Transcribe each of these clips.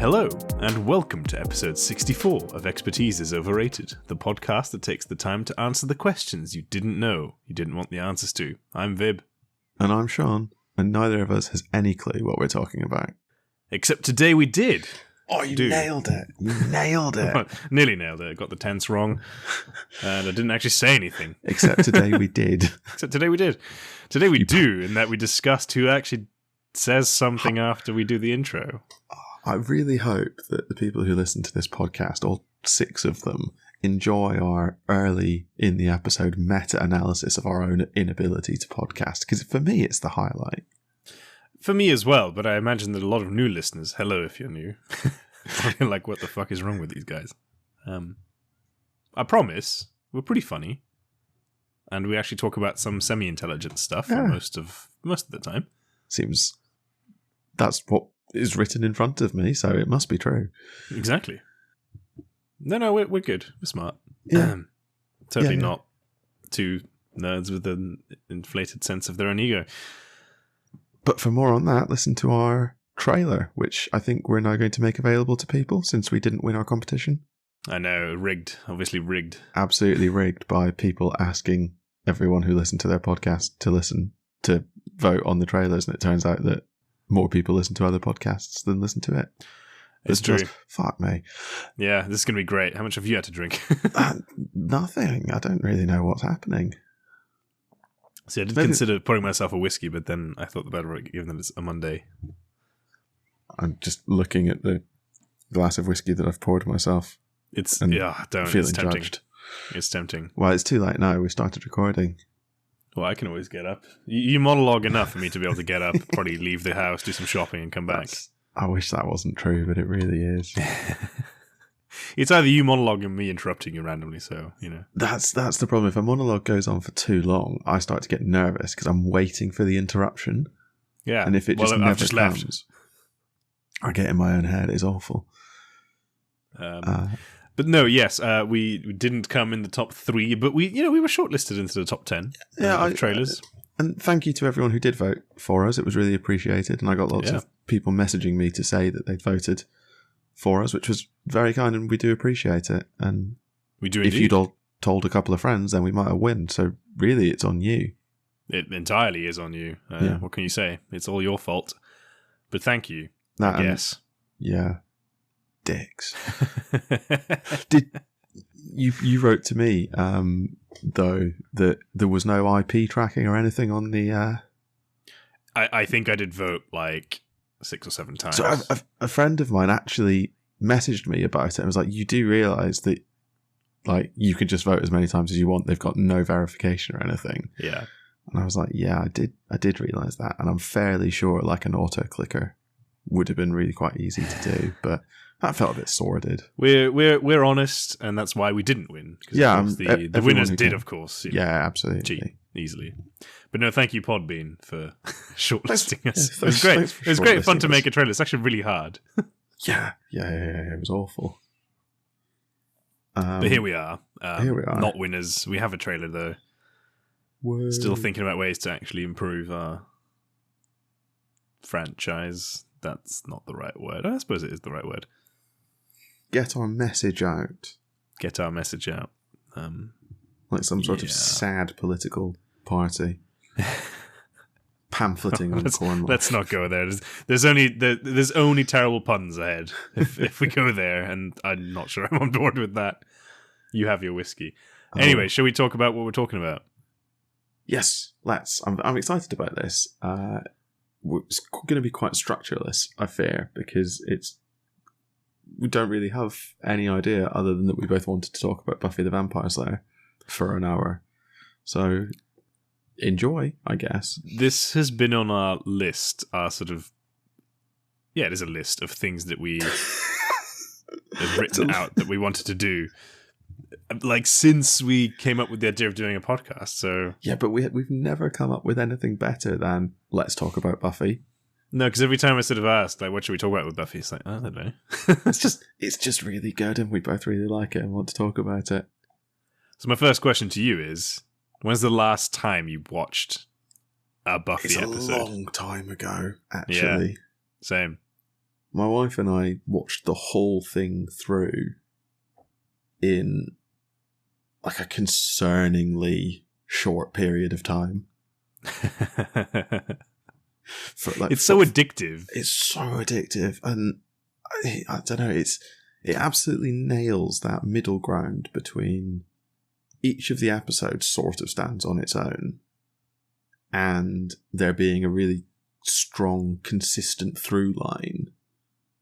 Hello, and welcome to episode 64 of Expertise is Overrated, the podcast that takes the time to answer the questions you didn't know you didn't want the answers to. I'm Vib. And I'm Sean, and neither of us has any clue what we're talking about. Except today we did. Oh, nailed it. You nailed it. Nearly nailed it. I got the tense wrong, and I didn't actually say anything. Except today we did. Except today we did. Today we do, in that we discussed who actually says something after we do the intro. I really hope that the people who listen to this podcast, all 6 of them, enjoy our early in the episode meta-analysis of our own inability to podcast, because for me it's the highlight. For me as well, but I imagine that a lot of new listeners, hello if you're new, probably like, what the fuck is wrong with these guys? I promise, we're pretty funny, and we actually talk about some semi-intelligent stuff for most of the time. Seems that's what is written in front of me, so it must be true. Exactly. No, we're good. We're smart. Yeah. Totally not two nerds with an inflated sense of their own ego. But for more on that, listen to our trailer, which I think we're now going to make available to people since we didn't win our competition. I know, rigged. Obviously rigged. Absolutely rigged by people asking everyone who listened to their podcast to vote on the trailers, and it turns out that more people listen to other podcasts than listen to it. It's true. Fuck me. Yeah, this is going to be great. How much have you had to drink? Nothing. I don't really know what's happening. See, I did consider pouring myself a whiskey, but then I thought the better of it, given that it's a Monday. I'm just looking at the glass of whiskey that I've poured myself. It's feeling it's tempting. judged. It's tempting. Well, it's too late now. We started recording. Well, I can always get up. You monologue enough for me to be able to get up, probably leave the house, do some shopping, and come back. I wish that wasn't true, but it really is. It's either you monologue and me interrupting you randomly, so, you know. That's the problem. If a monologue goes on for too long, I start to get nervous because I'm waiting for the interruption. Yeah. And if it just never comes, left. I get in my own head. It's awful. But no, yes, we didn't come in the top 3, but we were shortlisted into the top 10 of trailers. And thank you to everyone who did vote for us. It was really appreciated, and I got lots of people messaging me to say that they'd voted for us, which was very kind, and we do appreciate it. And we do. If you'd all told a couple of friends, then we might have won. So really, it's on you. It entirely is on you. What can you say? It's all your fault. But thank you. Yes. Yeah. Dicks. Did you wrote to me though that there was no IP tracking or anything on the I think I did vote like 6 or 7 times. So a friend of mine actually messaged me about it and was like, you do realise that like you can just vote as many times as you want, they've got no verification or anything. Yeah. And I was like, yeah, I did realise that, and I'm fairly sure like an auto clicker would have been really quite easy to do, but that felt a bit sordid. We're honest, and that's why we didn't win. Yeah, the winners did, of course. Yeah, absolutely, cheat easily. But no, thank you, Podbean, for shortlisting us. Yeah, it was great. It was great fun to make a trailer. It's actually really hard. Yeah, it was awful. But here we are. Here we are. Not winners. We have a trailer though. Whoa. Still thinking about ways to actually improve our franchise. That's not the right word. I suppose it is the right word. Get our message out. Get our message out. Like some sort of sad political party. Pamphleting on Cornwall. Let's not go there. There's only terrible puns ahead if we go there, and I'm not sure I'm on board with that. You have your whiskey. Anyway, shall we talk about what we're talking about? Yes, let's. I'm excited about this. It's going to be quite structureless, I fear, because we don't really have any idea other than that we both wanted to talk about Buffy the Vampire Slayer for an hour. So enjoy, I guess. This has been on our list, it is a list of things that we have written out that we wanted to do. Like, since we came up with the idea of doing a podcast, so... Yeah, but we've never come up with anything better than, let's talk about Buffy. No, because every time I sort of asked, like, what should we talk about with Buffy? It's like, I don't know. it's just really good, and we both really like it and want to talk about it. So my first question to you is, when's the last time you watched a Buffy episode? It's a long time ago, actually. Yeah, same. my wife and I watched the whole thing through in like a concerningly short period of time. It's so addictive. It's so addictive, and I don't know. It absolutely nails that middle ground between each of the episodes sort of stands on its own, and there being a really strong, consistent through line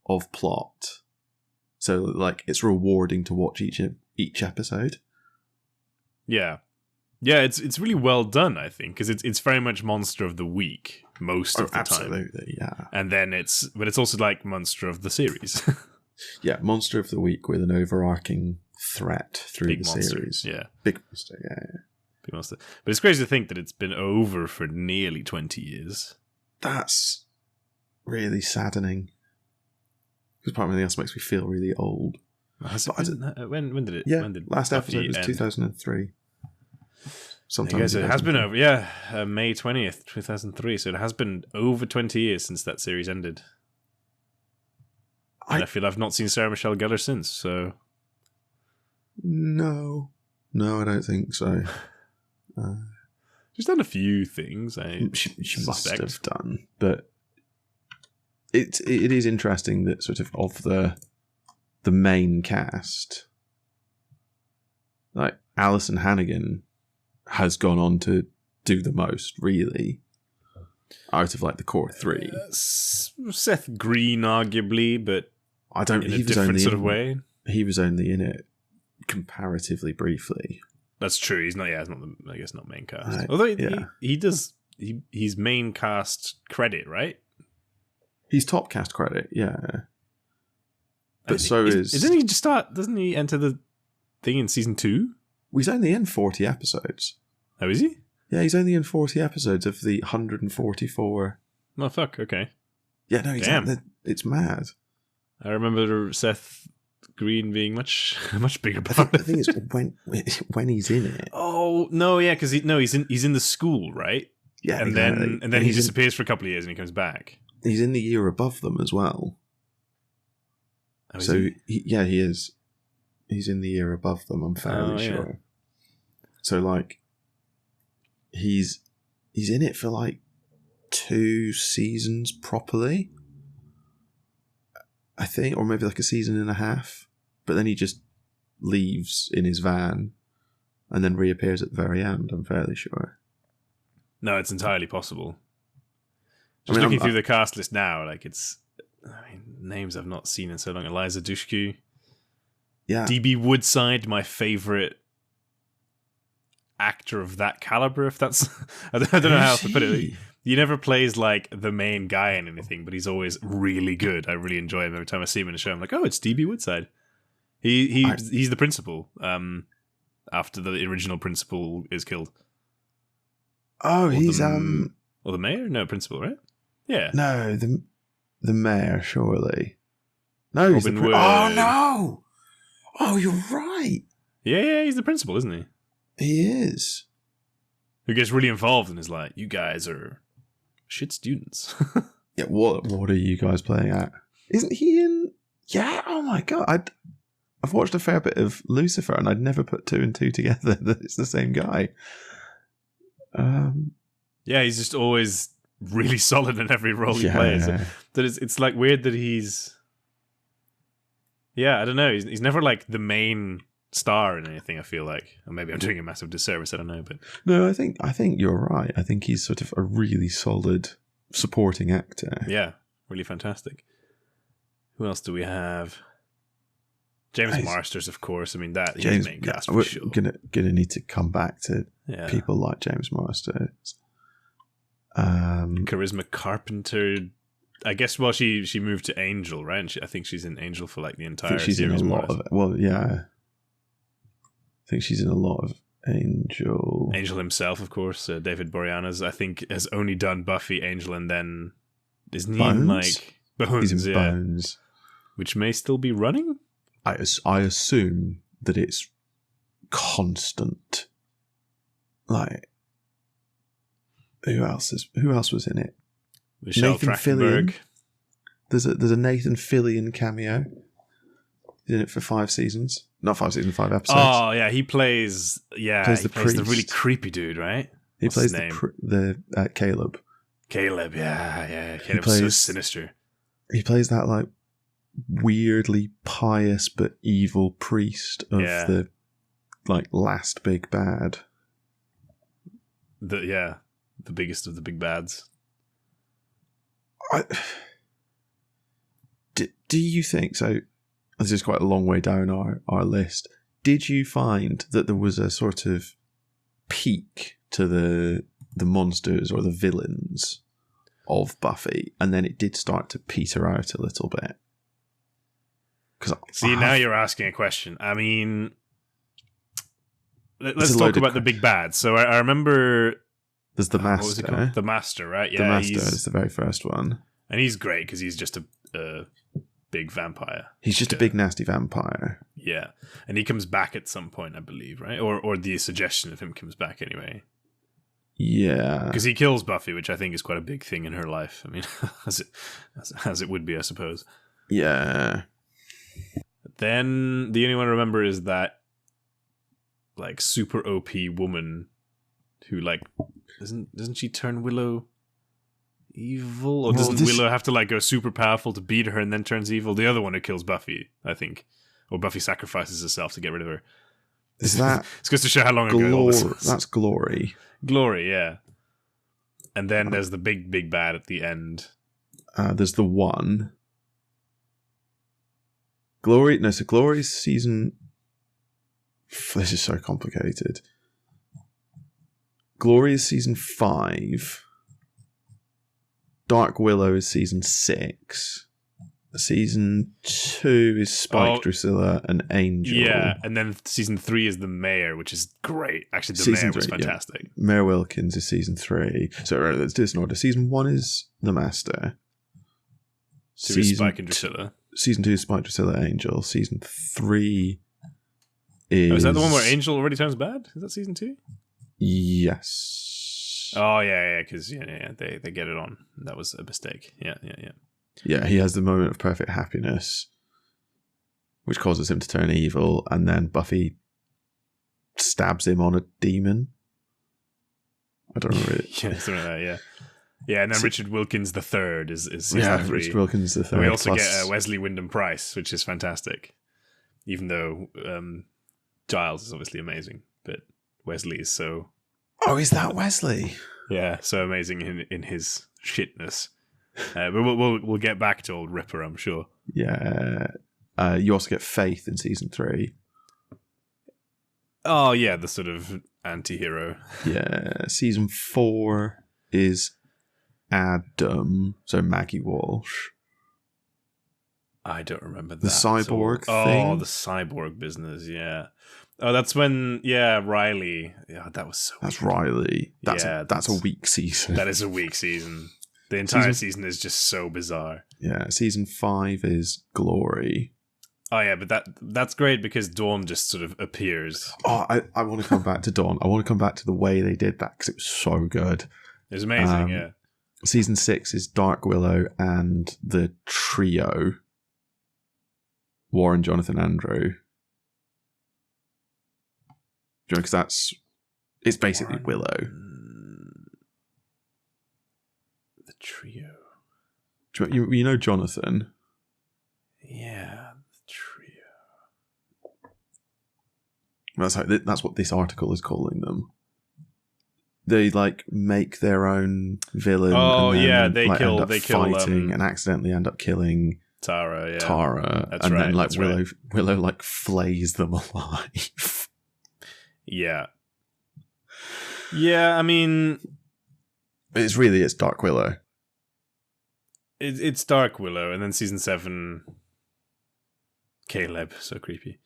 of plot. So, like, it's rewarding to watch each episode. Yeah. Yeah, it's really well done, I think, because it's very much Monster of the Week most of the absolutely, time. Yeah. And then it's also like Monster of the series. Yeah, Monster of the Week with an overarching threat through Big the monster, series. yeah. Big monster, yeah. Big monster. But it's crazy to think that it's been over for nearly 20 years. That's really saddening. Because part of me else makes me feel really old. When did it? Yeah, when did last Buffy episode was end? 2003. Sometimes it has been over, yeah, May 20th, 2003. So it has been over 20 years since that series ended. And I feel I've not seen Sarah Michelle Gellar since, so... No, I don't think so. She's done a few things, she must have done, but it is interesting that sort of the main cast, like Alison Hannigan has gone on to do the most, really, out of like the core three. Seth Green, arguably, but I don't. in a different sort of way. He was only in it comparatively briefly. That's true. He's not. Yeah, he's not. I guess not main cast. Although he does. He's main cast credit, right? He's top cast credit. Yeah. But Doesn't he just start? Doesn't he enter the thing in season 2? He's only in 40 episodes. Oh, is he? Yeah, he's only in 40 episodes of the 144. Oh, fuck. Okay. Yeah, no, exactly. It's mad. I remember Seth Green being much bigger part. The thing is, when he's in it. Oh no, yeah, because he's in the school, right? Yeah, and exactly. then he disappears for a couple of years and he comes back. He's in the year above them as well. Oh, so he is. He's in the year above them. I'm fairly sure. So like, he's in it for like 2 seasons properly, I think, or maybe like a season and a half. But then he just leaves in his van, and then reappears at the very end. I'm fairly sure. No, it's entirely possible. Just looking through the cast list now, like names I've not seen in so long. Eliza Dushku. Yeah. DB Woodside, my favourite actor of that caliber, if that's... I don't know how else to put it. He never plays like the main guy in anything, but he's always really good. I really enjoy him every time I see him in a show. I'm like, oh, it's DB Woodside. He's the principal after the original principal is killed. Oh, he's... Or the mayor? No, principal, right? Yeah. No, the mayor, surely. No, he's Robin the... Wood. Oh, no! Oh, you're right. Yeah, he's the principal, isn't he? He is. Who gets really involved and is like, you guys are shit students. Yeah, what are you guys playing at? Isn't he in... Yeah, oh my god. I've watched a fair bit of Lucifer and I'd never put 2 and 2 together that it's the same guy. Yeah, he's just always really solid in every role he plays. That it's like weird that he's... Yeah, I don't know. He's never like the main star in anything, I feel like. Or maybe I'm doing a massive disservice, I don't know. But no, I think you're right. I think he's sort of a really solid supporting actor. Yeah, really fantastic. Who else do we have? James Marsters, of course. I mean, he's main cast for sure. We're gonna need to come back to people like James Marsters. Charisma Carpenter. I guess, well, she moved to Angel, right? And I think she's in Angel for like the entire she's series. In a lot of it. Well, yeah. I think she's in a lot of Angel. Angel himself, of course. David Boreanaz, I think, has only done Buffy, Angel, and then isn't he in like Bones? He's in Bones, which may still be running. I assume that it's constant. Like, who else was in it? Michelle Nathan Trachtenberg. Fillion. There's a Nathan Fillion cameo. He's in it for 5 seasons. Not 5 seasons, 5 episodes. Oh yeah, he plays the priest. really creepy dude, right? He What's plays his name? the Caleb. Caleb, yeah. Caleb's so sinister. He plays that like weirdly pious but evil priest of the like last big bad. The biggest of the big bads. Do you think so? This is quite a long way down our list. Did you find that there was a sort of peak to the monsters or the villains of Buffy, and then it did start to peter out a little bit? Now you're asking a question. I mean, let's talk about the big bad. So I remember there's the Master. What was it called? The Master, right? Yeah, the Master is the very first one, and he's great because he's just a big vampire. He's just a big nasty vampire. Yeah, and he comes back at some point, I believe, right? Or the suggestion of him comes back anyway. Yeah, because he kills Buffy, which I think is quite a big thing in her life. I mean, as it would be, I suppose. Yeah. Then the only one I remember is that like super OP woman who like doesn't she turn Willow evil, or doesn't Willow have to like go super powerful to beat her and then turns evil? The other one who kills Buffy, I think, or Buffy sacrifices herself to get rid of her. Is that? It's just to show how long ago all this was. That's Glory. Glory, yeah. And then there's the big bad at the end. There's the one. Glory. No, so Glory's season. This is so complicated. Glory is season 5. Dark Willow is season 6. Season 2 is Spike, Drusilla, and Angel. Yeah, and then season 3 is the Mayor, which is great. Actually, the Mayor was fantastic. Yeah. Mayor Wilkins is season 3. So let's do this in order. Season 1 is the Master. Season Spike and Drusilla. Season 2 is Spike, Drusilla, Angel. Season 3 is... is that the one where Angel already turns bad? Is that season 2? Yes. Oh, yeah, because they get it on. That was a mistake. Yeah. Yeah, he has the moment of perfect happiness, which causes him to turn evil, and then Buffy stabs him on a demon. I don't remember it. Yeah, something like that, yeah. Yeah, and then Richard Wilkins the Third is season 3. Richard Wilkins the Third. And we also get Wesley Wyndham-Pryce, which is fantastic. Even though Giles is obviously amazing, but Wesley is so... Oh, is that Wesley? Yeah, so amazing in his shitness. But we'll get back to old Ripper, I'm sure. Yeah. You also get Faith in season 3. Oh, yeah, the sort of anti-hero. Yeah. Season 4 is Adam, so Maggie Walsh. I don't remember that. The cyborg thing? Oh, the cyborg business, yeah. Oh, that's when, Riley. Yeah, that was so That's weird. Riley. That's a weak season. That is a weak season. The entire season is just so bizarre. Yeah, season 5 is Glory. Oh yeah, but that's great because Dawn just sort of appears. Oh, I want to come back to Dawn. I want to come back to the way they did that because it was so good. It was amazing, yeah. Season 6 is Dark Willow and the trio. Warren, Jonathan, Andrew. Because it's basically Warren, Willow. The trio. You know Jonathan? Yeah, the trio. That's what this article is calling them. They like make their own villain. Oh and then, yeah, they end up kill fighting and accidentally end up killing Tara. Yeah, Tara, that's and right, then like that's Willow like flays them alive. Yeah. Yeah, I mean, it's Dark Willow. It's Dark Willow, and then season 7, Caleb, so creepy.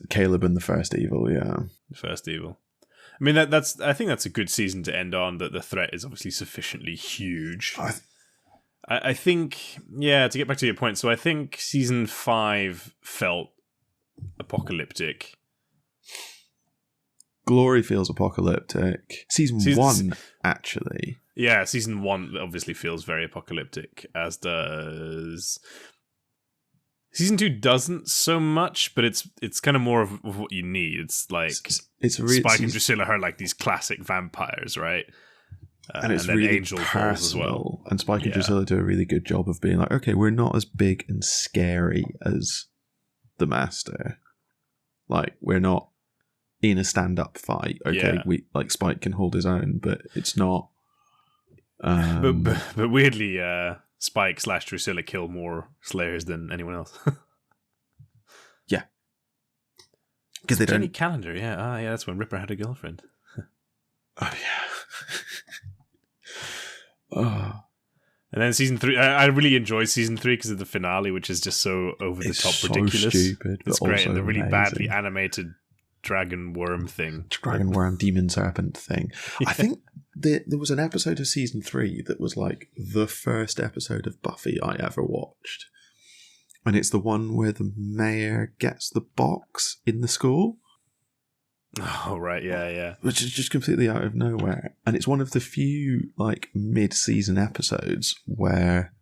Caleb and the First Evil, yeah. The First Evil. I mean, I think that's a good season to end on, that the threat is obviously sufficiently huge. I think, to get back to your point, so I think season 5 felt apocalyptic. Glory feels apocalyptic. Season 1, actually. Yeah, season 1 obviously feels very apocalyptic, as does season 2. Doesn't so much, but it's kind of more of what you need. It's like Spike and Drusilla are like these classic vampires, right? And it's then really Angel personal. Falls as well. And Spike and Drusilla do a really good job of being like, okay, we're not as big and scary as the Master. Like, we're not in a stand-up fight. Okay, we like Spike can hold his own, but it's not. But weirdly, Spike / Drusilla kill more Slayers than anyone else. Yeah, because they Jenny don't. Calendar, yeah, that's when Ripper had a girlfriend. Oh yeah. Oh. And then season 3, I really enjoy season 3 because of the finale, which is just so over the top, so ridiculous. Stupid, it's but great. also And the really amazing. badly animated dragon worm thing, demon serpent thing. I think there was an episode of season 3 that was like the first episode of Buffy I ever watched, and it's the one where the mayor gets the box in the school. Oh, right, yeah. Which is just completely out of nowhere. And it's one of the few, like, mid-season episodes where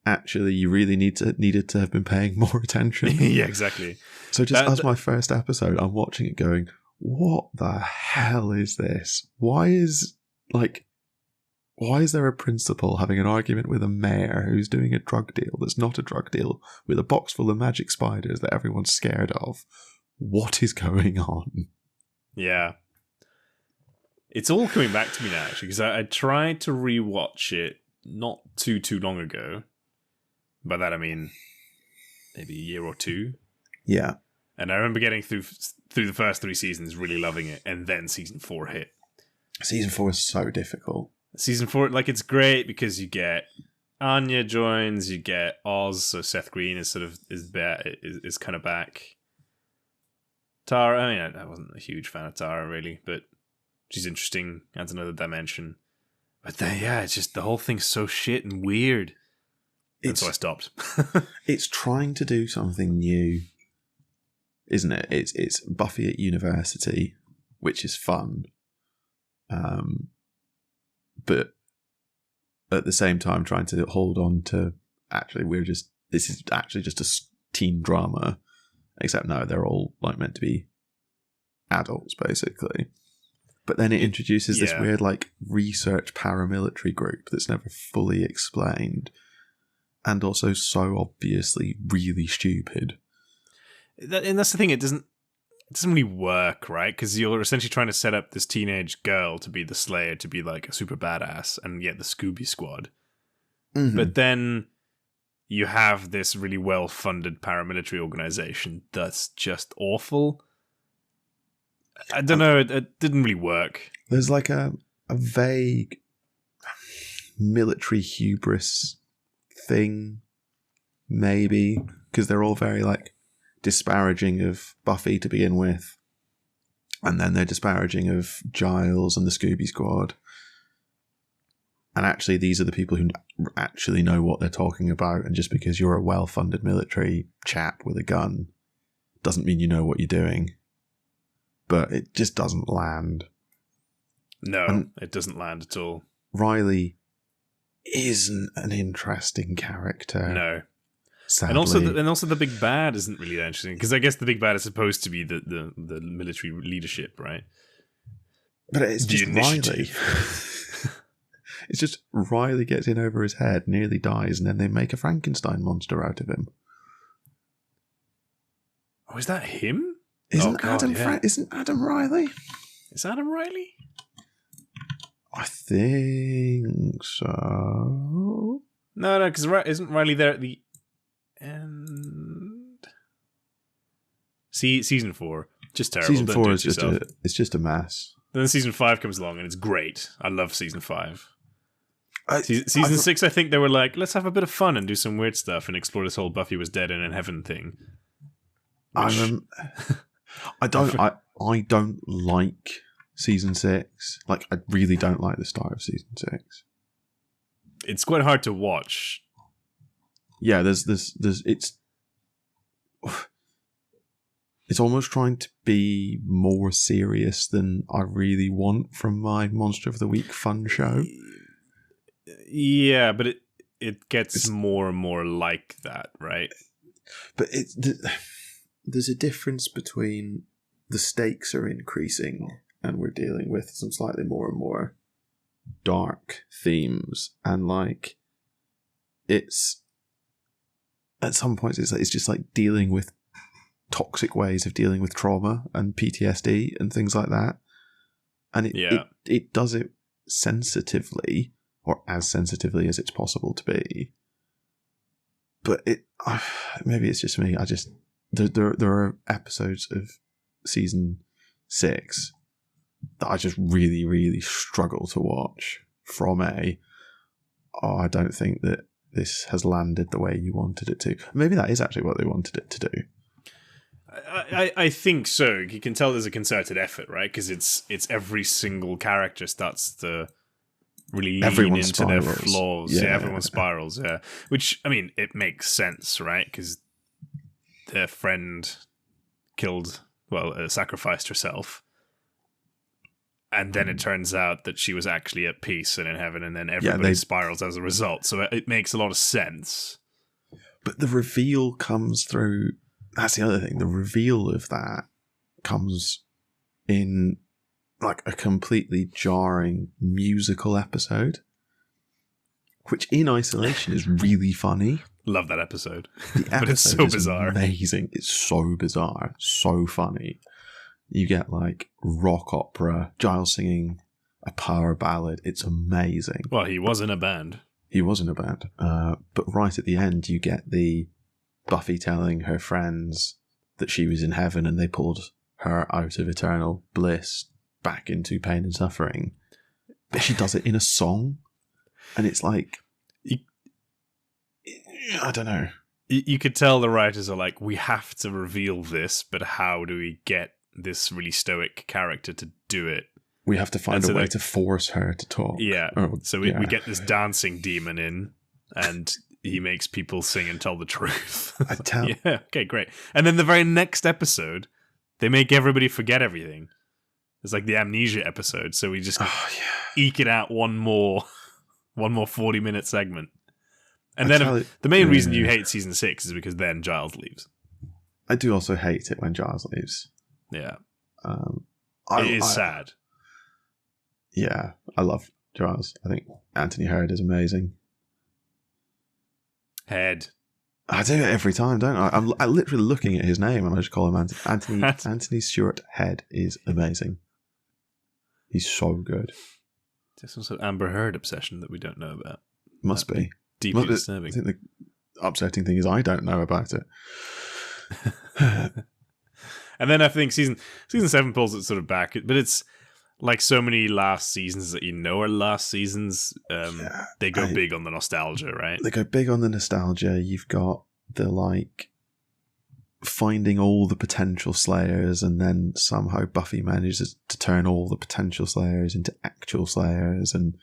actually you really needed to have been paying more attention. Yeah, exactly. So just as my first episode, I'm watching it going, what the hell is this? Why is there a principal having an argument with a mayor who's doing a drug deal that's not a drug deal with a box full of magic spiders that everyone's scared of? What is going on? Yeah. It's all coming back to me now, actually, because I tried to rewatch it not too long ago. By that I mean maybe a year or two. Yeah. And I remember getting through the first 3 seasons, really loving it, and then season 4 hit. Season 4 is so difficult. Season 4, like, it's great because you get Anya joins, you get Oz, so Seth Green is sort of is kind of back. Tara, I mean, I wasn't a huge fan of Tara, really, but she's interesting, adds another dimension. But then, yeah, it's just the whole thing's so shit and weird. And so I stopped. It's trying to do something new, isn't it? It's Buffy at university, which is fun. But at the same time trying to hold on to, this is actually just a teen drama. Except no, they're all like meant to be adults, basically. But then it introduces this weird like research paramilitary group that's never fully explained, and also so obviously really stupid. And that's the thing; it doesn't really work, right? Because you're essentially trying to set up this teenage girl to be the Slayer, to be like a super badass, and yet the Scooby Squad. Mm-hmm. But then you have this really well-funded paramilitary organization that's just awful. I don't know, it didn't really work. There's like a vague military hubris thing, maybe, because they're all very like disparaging of Buffy to begin with, and then they're disparaging of Giles and the Scooby Squad. And actually, these are the people who actually know what they're talking about. And just because you're a well-funded military chap with a gun doesn't mean you know what you're doing. But it just doesn't land. No, it doesn't land at all. Riley isn't an interesting character. No. Sadly. And also the big bad isn't really that interesting. Because I guess the big bad is supposed to be the military leadership, right? But it's just Riley. It's just Riley gets in over his head, nearly dies, and then they make a Frankenstein monster out of him. Oh, is that him? Isn't Adam Riley? Is Adam Riley? I think so. No, because isn't Riley there at the end? See, season 4, just terrible. Season 4 is just a mess. Then season 5 comes along and it's great. I love season 5. Season 6, I think they were like, let's have a bit of fun and do some weird stuff and explore this whole Buffy was dead and in heaven thing. I don't like season 6. Like, I really don't like the start of season 6. It's quite hard to watch. Yeah, there's it's almost trying to be more serious than I really want from my Monster of the Week fun show. Yeah, but it gets more and more like that, right? But there's a difference between the stakes are increasing and we're dealing with some slightly more and more dark themes, and like it's at some points it's just like dealing with toxic ways of dealing with trauma and PTSD and things like that, and it does it sensitively, or as sensitively as it's possible to be. But maybe it's just me. There are episodes of season 6 that I just really, really struggle to watch from I don't think that this has landed the way you wanted it to. Maybe that is actually what they wanted it to do. I think so. You can tell there's a concerted effort, right? Because it's every single character starts to really lean into their flaws. Yeah, everyone spirals, yeah. Which, I mean, it makes sense, right? Because their friend sacrificed herself. And then it turns out that she was actually at peace and in heaven, and then everybody spirals as a result. So it makes a lot of sense. But the reveal comes through... That's the other thing. The reveal of that comes in like a completely jarring musical episode, which in isolation is really funny. Love that episode. The episode but it's so bizarre. Amazing. It's so bizarre. So funny. You get like rock opera, Giles singing a power ballad. It's amazing. Well, he was in a band. But right at the end, you get the Buffy telling her friends that she was in heaven and they pulled her out of eternal bliss back into pain and suffering. But she does it in a song. And it's like... I don't know. You could tell the writers are like, we have to reveal this, but how do we get this really stoic character to do it? We have to find a way to force her to talk. Yeah. So we get this dancing demon in, and he makes people sing and tell the truth. Yeah, okay, great. And then the very next episode, they make everybody forget everything. It's like the amnesia episode, so we just eke it out one more 40-minute segment. And then the main reason you hate season 6 is because then Giles leaves. I do also hate it when Giles leaves. Yeah. It is sad. Yeah, I love Giles. I think Anthony Heard is amazing. Head. I do it every time, don't I? I'm literally looking at his name and I just call him Anthony. Anthony Stewart Head is amazing. He's so good. There's some sort of Amber Heard obsession that we don't know about. Must be. Deeply disturbing. I think the upsetting thing is I don't know about it. And then I think season 7 pulls it sort of back, but it's like so many last seasons that are last seasons. They go big on the nostalgia, right? They go big on the nostalgia. You've got the like finding all the potential Slayers, and then somehow Buffy manages to turn all the potential Slayers into actual Slayers, and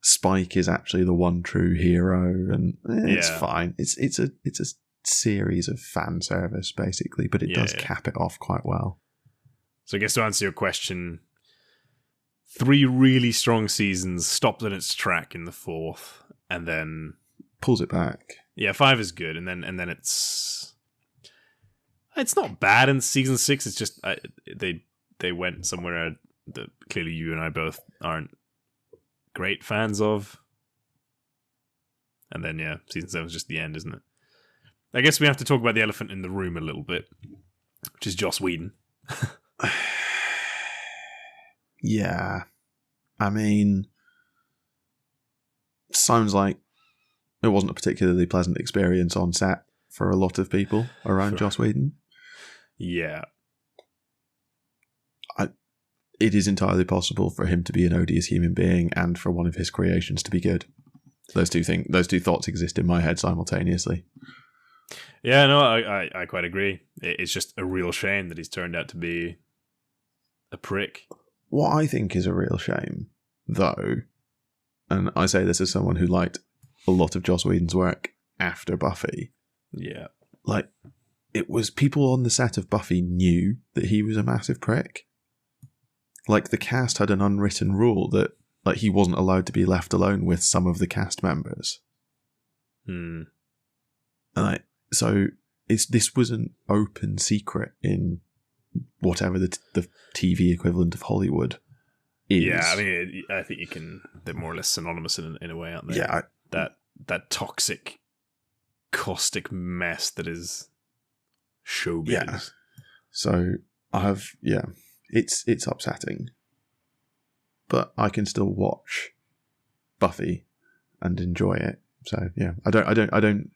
Spike is actually the one true hero, and it's fine. It's a series of fan service basically, but it does cap it off quite well. So I guess to answer your question, 3 really strong seasons stopped in its track in the 4th, and then pulls it back. Yeah, 5 is good, and then it's not bad in season 6. It's just they went somewhere that clearly you and I both aren't great fans of. And then season 7 is just the end, isn't it? I guess we have to talk about the elephant in the room a little bit, which is Joss Whedon. Yeah. I mean, sounds like it wasn't a particularly pleasant experience on set for a lot of people around Joss Whedon. Yeah. It is entirely possible for him to be an odious human being and for one of his creations to be good. Those two thoughts exist in my head simultaneously. Yeah, no, I quite agree. It's just a real shame that he's turned out to be a prick. What I think is a real shame, though, and I say this as someone who liked a lot of Joss Whedon's work after Buffy. Yeah. Like, it was people on the set of Buffy knew that he was a massive prick. Like, the cast had an unwritten rule that like he wasn't allowed to be left alone with some of the cast members. Hmm. And so this was an open secret in whatever the TV equivalent of Hollywood is. Yeah, I mean, I think they're more or less synonymous in a way, aren't they? Yeah. That toxic, caustic mess that is showbiz. Yeah. So it's upsetting, but I can still watch Buffy and enjoy it. So yeah, I don't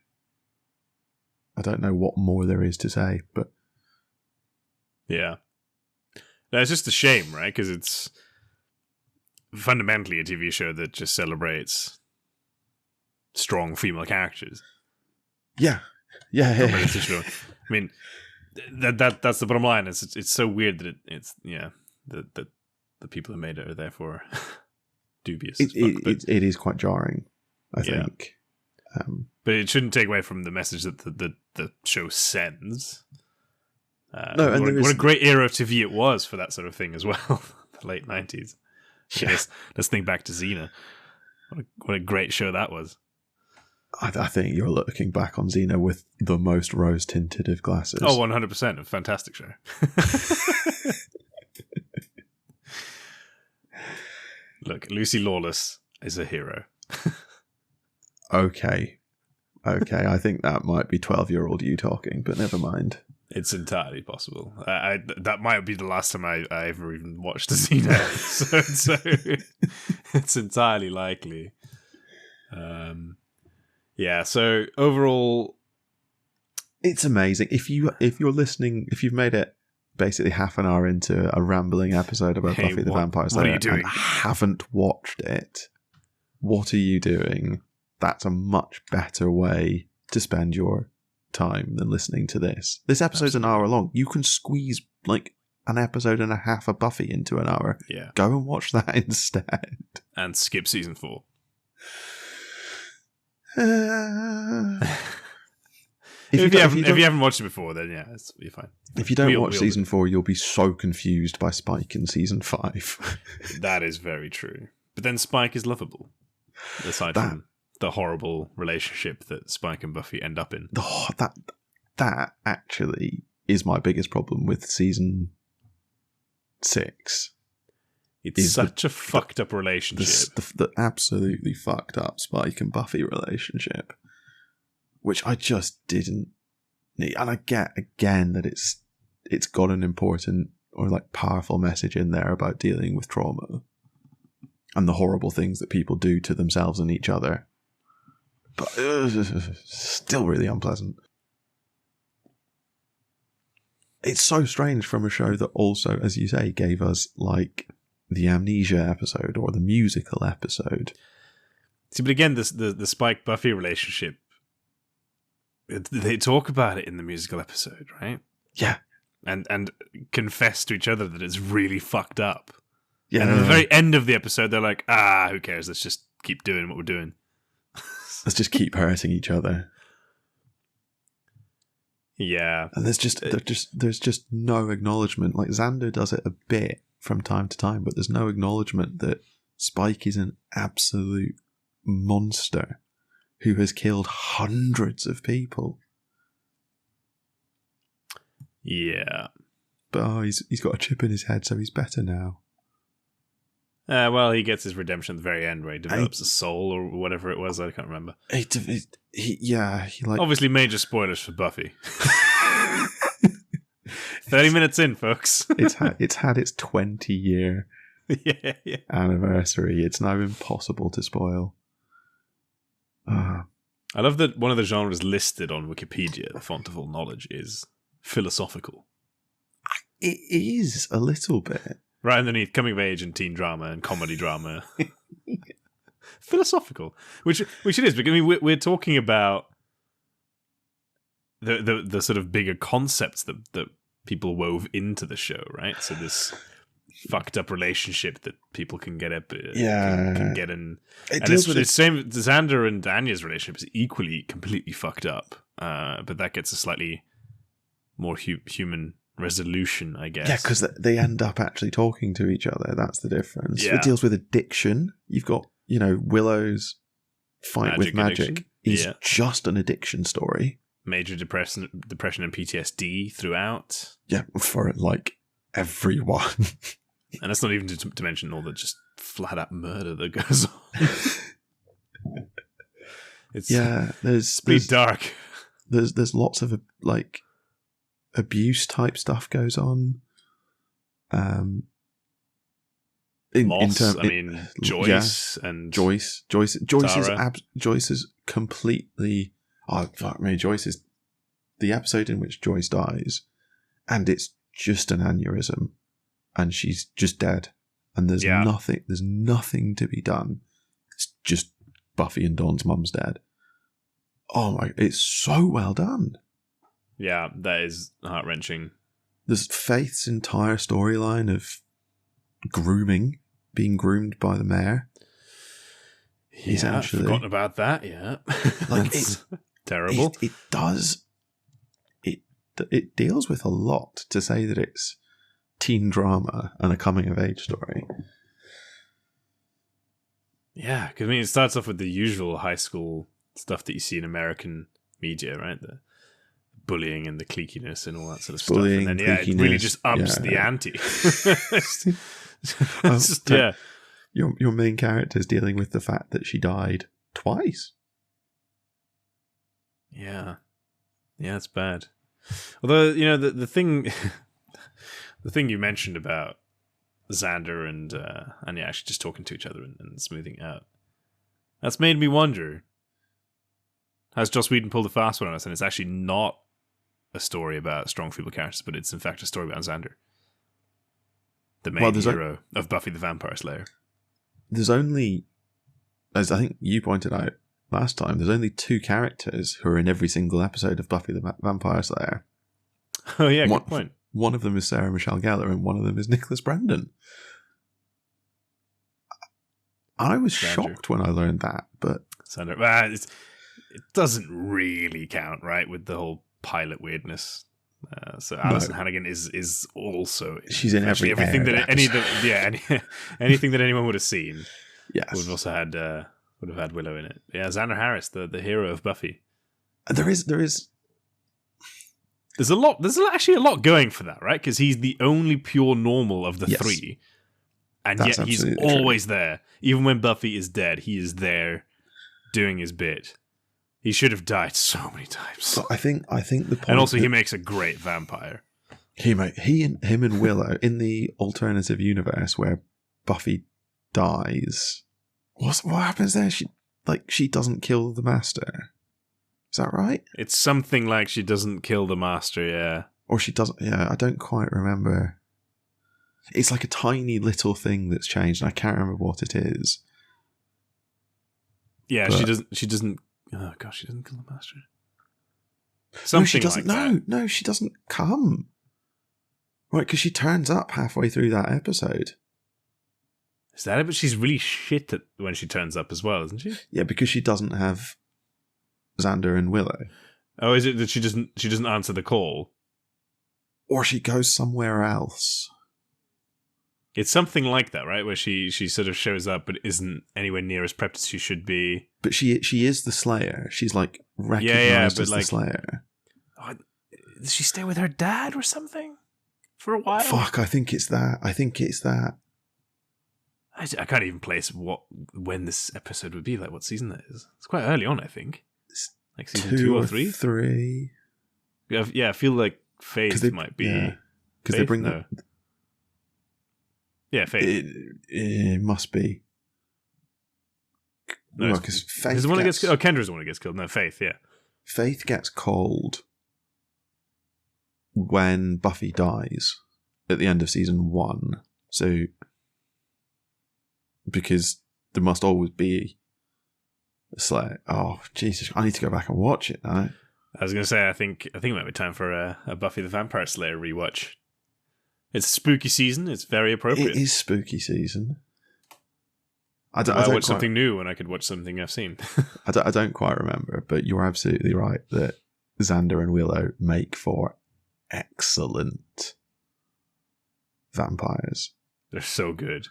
know what more there is to say, but yeah, no, it's just a shame, right? Because it's fundamentally a TV show that just celebrates strong female characters. Yeah. I mean, that's the bottom line. It's so weird that that the people who made it are therefore dubious. It is quite jarring, I think. But it shouldn't take away from the message that the show sends. No, and what a great era of TV it was for that sort of thing as well. The late 90s. Yeah. Let's think back to Xena. What a great show that was. I think you're looking back on Xena with the most rose-tinted of glasses. Oh, 100%. A fantastic show. Look, Lucy Lawless is a hero. Okay. I think that might be 12-year-old you talking, but never mind. It's entirely possible. That might be the last time I ever even watched a Xena. so it's entirely likely. Yeah, so overall, it's amazing. If you're listening, if you've made it basically half an hour into a rambling episode about Buffy the Vampire Slayer and haven't watched it, what are you doing? That's a much better way to spend your time than listening to this. This episode's an hour long. You can squeeze like an episode and a half of Buffy into an hour. Yeah. Go and watch that instead. And skip season 4. If you haven't watched it before, then yeah, you're fine. If you don't watch season 4, you'll be so confused by Spike in season 5. That is very true. But then Spike is lovable, aside from the horrible relationship that Spike and Buffy end up in. That actually is my biggest problem with season 6. It's such a fucked up relationship. The absolutely fucked up Spike and Buffy relationship, which I just didn't need. And I get again that it's got an important or like powerful message in there about dealing with trauma and the horrible things that people do to themselves and each other. But still really unpleasant. It's so strange from a show that also, as you say, gave us like the amnesia episode or the musical episode. See, but again, the Spike Buffy relationship, they talk about it in the musical episode, right? Yeah, and confess to each other that it's really fucked up. Yeah, and at the very end of the episode, they're like, who cares? Let's just keep doing what we're doing. Let's just keep hurting each other. Yeah, and there's just no acknowledgement. Like Xander does it a bit from time to time, but there's no acknowledgement that Spike is an absolute monster who has killed hundreds of people. Yeah, but he's got a chip in his head, so he's better now. Well, he gets his redemption at the very end, where he develops a soul or whatever it was. I can't remember. He like obviously major spoilers for Buffy. 30 minutes in, folks. it's had its 20-year yeah. anniversary. It's now impossible to spoil. I love that one of the genres listed on Wikipedia, the font of all knowledge, is philosophical. It is a little bit. Right underneath coming of age and teen drama and comedy drama. Philosophical. Which it is, because I mean we're talking about the sort of bigger concepts that people wove into the show, right? So this fucked up relationship that people can get up, can get in. It's same. Xander and Anya's relationship is equally completely fucked up, but that gets a slightly more human resolution, I guess. Yeah, because they end up actually talking to each other. That's the difference. Yeah. It deals with addiction. You've got, Willow's fight with magic addiction. is just an addiction story. Major depression and PTSD throughout. Yeah, for everyone. And that's not even to mention all the just flat out murder that goes on. It's pretty dark. There's lots of abuse type stuff goes on. Joyce and Joyce is completely. Oh fuck me! Joyce is the episode in which Joyce dies, and it's just an aneurysm, and she's just dead, and there's nothing. There's nothing to be done. It's just Buffy and Dawn's mum's dead. Oh my! It's so well done. Yeah, that is heart-wrenching. There's Faith's entire storyline of being groomed by the mayor. Yeah, I've forgotten about that, yeah. It's terrible. It deals with a lot to say that it's teen drama and a coming-of-age story. Yeah, because it starts off with the usual high school stuff that you see in American media, right? The bullying and the cliquiness and all that sort of stuff. And then, it really just ups the ante. Your main character is dealing with the fact that she died twice. Yeah. Yeah, it's bad. Although, the thing the thing you mentioned about Xander and actually just talking to each other and smoothing it out, that's made me wonder, has Joss Whedon pulled a fast one on us and it's actually not a story about strong female characters, but it's in fact a story about Xander, the main hero of Buffy the Vampire Slayer. There's only, as I think you pointed out last time, there's only 2 characters who are in every single episode of Buffy the Vampire Slayer. Oh yeah, good point. One of them is Sarah Michelle Gellar and one of them is Nicholas Brendon. I was shocked when I learned that, but Xander, it doesn't really count, right, with the whole pilot weirdness. So Alison Hannigan is also everything that anything that anyone would have seen. Yes, would have also had Willow in it. Yeah, Xander Harris, the hero of Buffy. There's actually a lot going for that, right? Because he's the only pure normal of the 3, and yet he's always there. Even when Buffy is dead, he is there doing his bit. He should have died so many times. But I think the point, and also he makes a great vampire. Him and Willow in the alternative universe where Buffy dies. What happens there? She doesn't kill the Master. Is that right? It's something like she doesn't kill the Master, yeah. Or she doesn't. Yeah, I don't quite remember. It's like a tiny little thing that's changed, and I can't remember what it is. Yeah, but she doesn't. Oh gosh, she doesn't kill the Master. Something she doesn't. No, she doesn't come. Right, because she turns up halfway through that episode. Is that it? But she's really shit when she turns up as well, isn't she? Yeah, because she doesn't have Xander and Willow. Oh, is it that she doesn't answer the call? Or she goes somewhere else. It's something like that, right? Where she sort of shows up but isn't anywhere near as prepped as she should be. But she is the Slayer. She's recognized as the Slayer. Oh, does she stay with her dad or something for a while? Fuck, I think it's that. I can't even place when this episode would be, like what season that is. It's quite early on, I think. It's like season 2 or 3? 3. Yeah, I feel like Faith might be. Because they bring that. Yeah, Faith. It must be. No, because Faith is the one that gets killed. Oh, Kendra's the one that gets killed. No, Faith, yeah. Faith gets called when Buffy dies at the end of season 1. So, because there must always be a Slayer. Oh, Jesus. I need to go back and watch it now. I was going to say, I think it might be time for a Buffy the Vampire Slayer rewatch. It's spooky season. It's very appropriate. It is spooky season. I watch something new when I could watch something I've seen. I don't quite remember, but you're absolutely right that Xander and Willow make for excellent vampires. They're so good.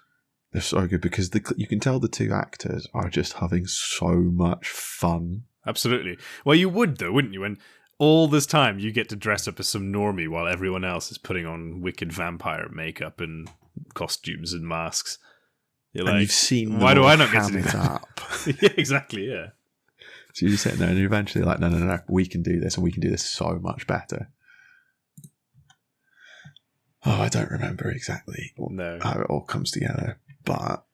They're so good because you can tell the two actors are just having so much fun. Absolutely. Well, you would, though, wouldn't you? When all this time you get to dress up as some normie while everyone else is putting on wicked vampire makeup and costumes and masks. You're and like, you've seen why do I not get to do ham it that? up? Yeah, exactly, yeah. So you're sitting there and you're eventually like, no, we can do this and we can do this so much better. Oh, I don't remember exactly how it all comes together. But,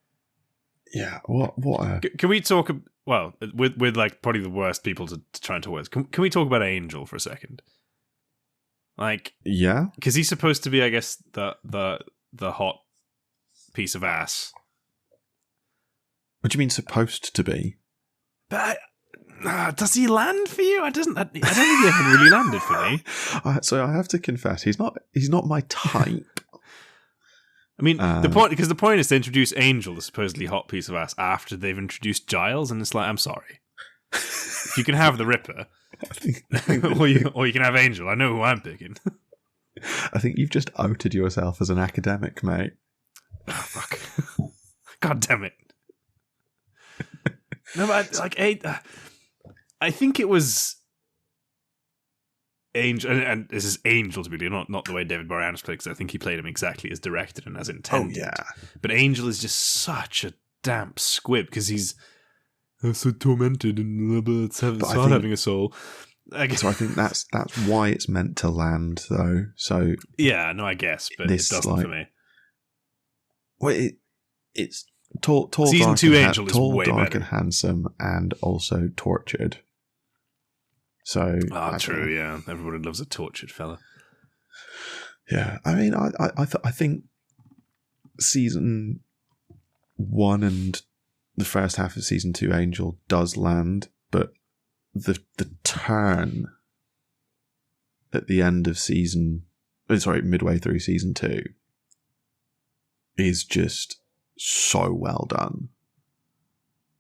yeah, what a... Can we talk... Well, with like probably the worst people to try and talk with. Can we talk about Angel for a second? Like... Yeah? Because he's supposed to be, I guess, the hot piece of ass. What do you mean supposed to be? But... does he land for you? I don't think he ever really landed for me. So I have to confess, he's not my type. I mean, the point is to introduce Angel, the supposedly hot piece of ass, after they've introduced Giles, and it's like, I'm sorry. If you can have the Ripper, or you can have Angel. I know who I'm picking. I think you've just outed yourself as an academic, mate. Oh, fuck. God damn it. No, but I think it was Angel, and this is Angel to be clear, not the way David Boreanaz played, because I think he played him exactly as directed and as intended. Oh, yeah. But Angel is just such a damp squib, because he's so tormented and it's having a soul. So I think that's why it's meant to land, though. So yeah, no, I guess, but it doesn't for me. Well, it's tall, season 2 Angel is way dark better, and handsome, and also tortured. So true, yeah. Everybody loves a tortured fella. Yeah, I mean, I think season 1 and the first half of season 2 Angel does land, but the turn at the end of midway through season 2 is just so well done.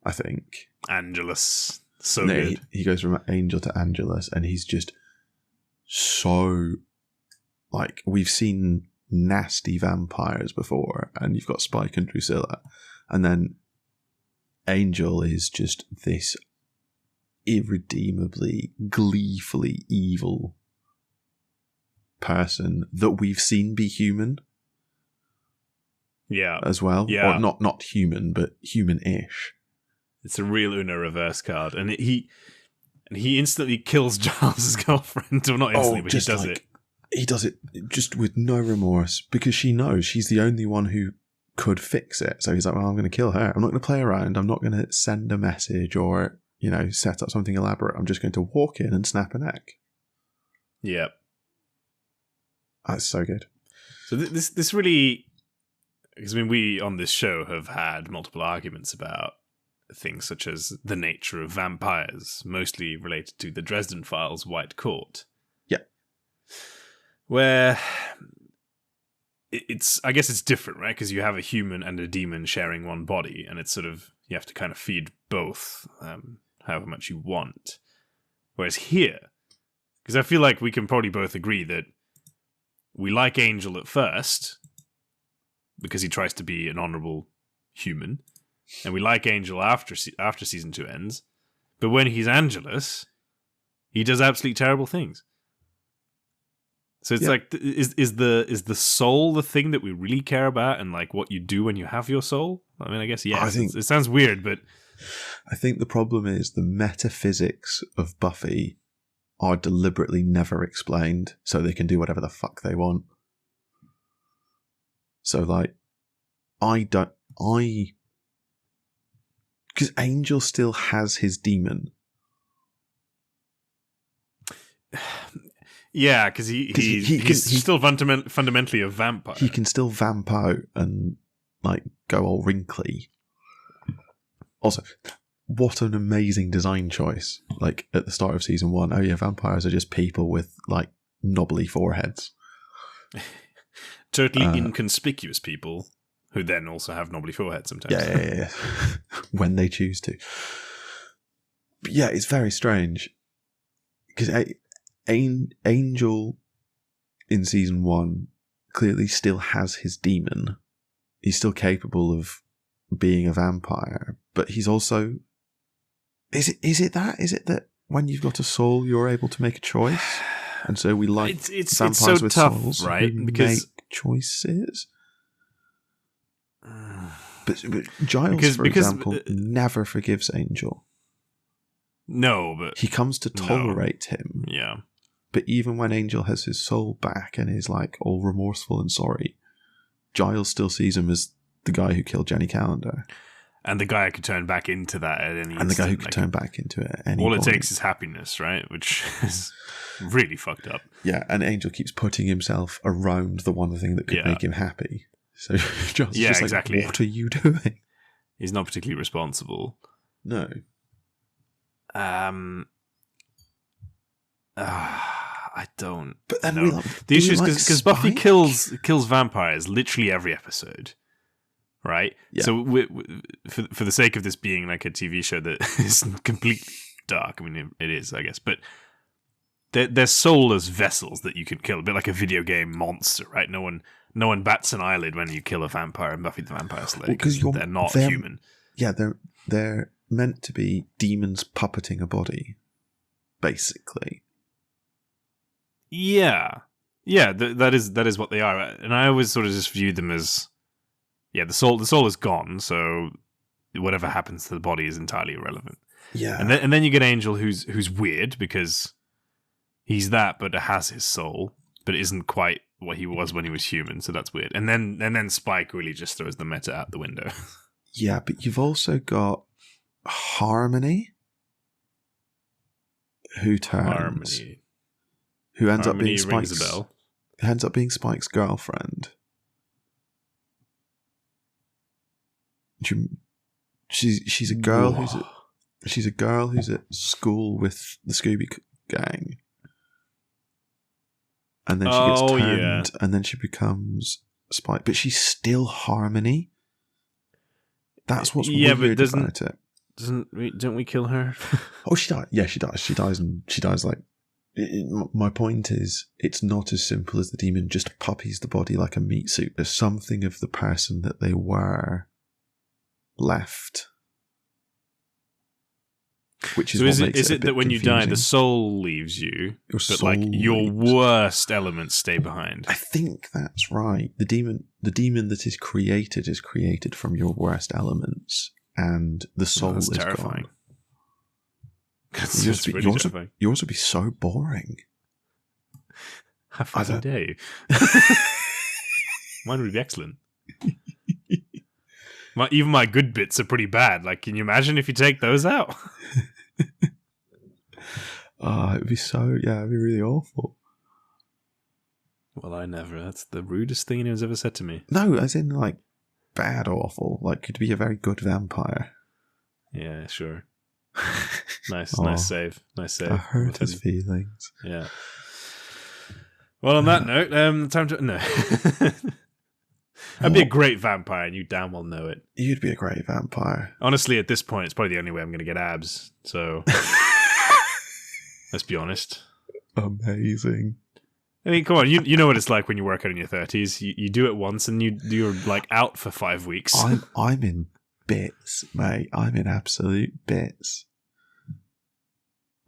I think Angelus. So good. He goes from Angel to Angelus, and he's just so, like, we've seen nasty vampires before, and you've got Spike and Drusilla, and then Angel is just this irredeemably, gleefully evil person that we've seen be human. Yeah. As well. Yeah. Or not human, but human-ish. It's a real Una reverse card, and he instantly kills Giles' girlfriend. Well, not instantly, but he does it. He does it just with no remorse, because she knows she's the only one who could fix it. So he's like, well, I'm going to kill her. I'm not going to play around. I'm not going to send a message or, set up something elaborate. I'm just going to walk in and snap a neck. Yep. That's so good. So this really... Because, I mean, we on this show have had multiple arguments about things such as the nature of vampires, mostly related to the Dresden Files' White Court. Yeah. Where I guess it's different, right? Because you have a human and a demon sharing one body, and it's sort of, you have to kind of feed both, however much you want. Whereas here, because I feel like we can probably both agree that we like Angel at first, because he tries to be an honorable human, and we like Angel after season 2 ends, but when he's Angelus, he does absolutely terrible things. So it's like, is the soul the thing that we really care about, and like what you do when you have your soul? I mean, I guess yes. It sounds weird, but I think the problem is the metaphysics of Buffy are deliberately never explained, so they can do whatever the fuck they want. So, like, because Angel still has his demon. Yeah, because he's still fundamentally a vampire. He can still vamp out and, like, go all wrinkly. Also, what an amazing design choice. Like, at the start of season 1, oh yeah, vampires are just people with, like, knobbly foreheads. Totally inconspicuous people who then also have knobbly foreheads sometimes. Yeah. When they choose to. But yeah, it's very strange. Because Angel in season 1 clearly still has his demon. He's still capable of being a vampire, but he's also... Is it that when you've got a soul, you're able to make a choice? And so we like it's vampires so with tough, souls right? who Because make choices. But Giles, for example, never forgives Angel. No, but... He comes to tolerate him. Yeah. But even when Angel has his soul back and is like all remorseful and sorry, Giles still sees him as the guy who killed Jenny Calendar. And the guy could turn back into that at any instant. And the guy who could turn back into it at any All point. it takes is happiness, right? Which is really fucked up. Yeah, and Angel keeps putting himself around the one thing that could make him happy. So Giles is just exactly. like, what are you doing? He's not particularly responsible. No. I don't. But then know. The issue is because Buffy kills vampires literally every episode, right? Yeah. So for the sake of this being like a TV show that is completely dark, I mean it is, I guess, but they're soulless vessels that you can kill, a bit like a video game monster, right? No one bats an eyelid when you kill a vampire in Buffy the Vampire Slayer because they're not human. Yeah, they're meant to be demons puppeting a body, basically. Yeah, that is what they are, and I always sort of just view them as, the soul is gone, so whatever happens to the body is entirely irrelevant. Yeah, and then you get Angel, who's weird because he's that, but has his soul, but isn't quite what he was when he was human, so that's weird. And then Spike really just throws the meta out the window. Yeah, but you've also got Harmony, who turns. Who ends up being Spike's girlfriend. She's a girl who's at school with the Scooby Gang, and then she gets turned, and then she becomes Spike, but she's still Harmony. That's what's weird about it. Don't we kill her? Oh, she died. Yeah, she dies. She dies like. My point is, it's not as simple as the demon just puppies the body like a meat suit. There's something of the person that they were left. Which is so is it that when you die, the soul leaves you, but like your worst elements stay behind? I think that's right. The demon that is created from your worst elements, and the soul is terrifying. Gone. Yours would be so boring. How fucking dare you? Mine would be excellent. Even my good bits are pretty bad. Like, can you imagine if you take those out? It'd be it'd be really awful. Well, that's the rudest thing anyone's ever said to me. No, as in like bad awful. Like, could be a very good vampire. Yeah, sure. Nice save. I hurt his feelings. Yeah. Well, on that note, time to... No. I'd be a great vampire, and you damn well know it. You'd be a great vampire. Honestly, at this point, it's probably the only way I'm going to get abs, so... Let's be honest. Amazing. I mean, come on, you know what it's like when you work out in your 30s. You do it once, and you're like out for 5 weeks. I'm in bits, mate. I'm in absolute bits.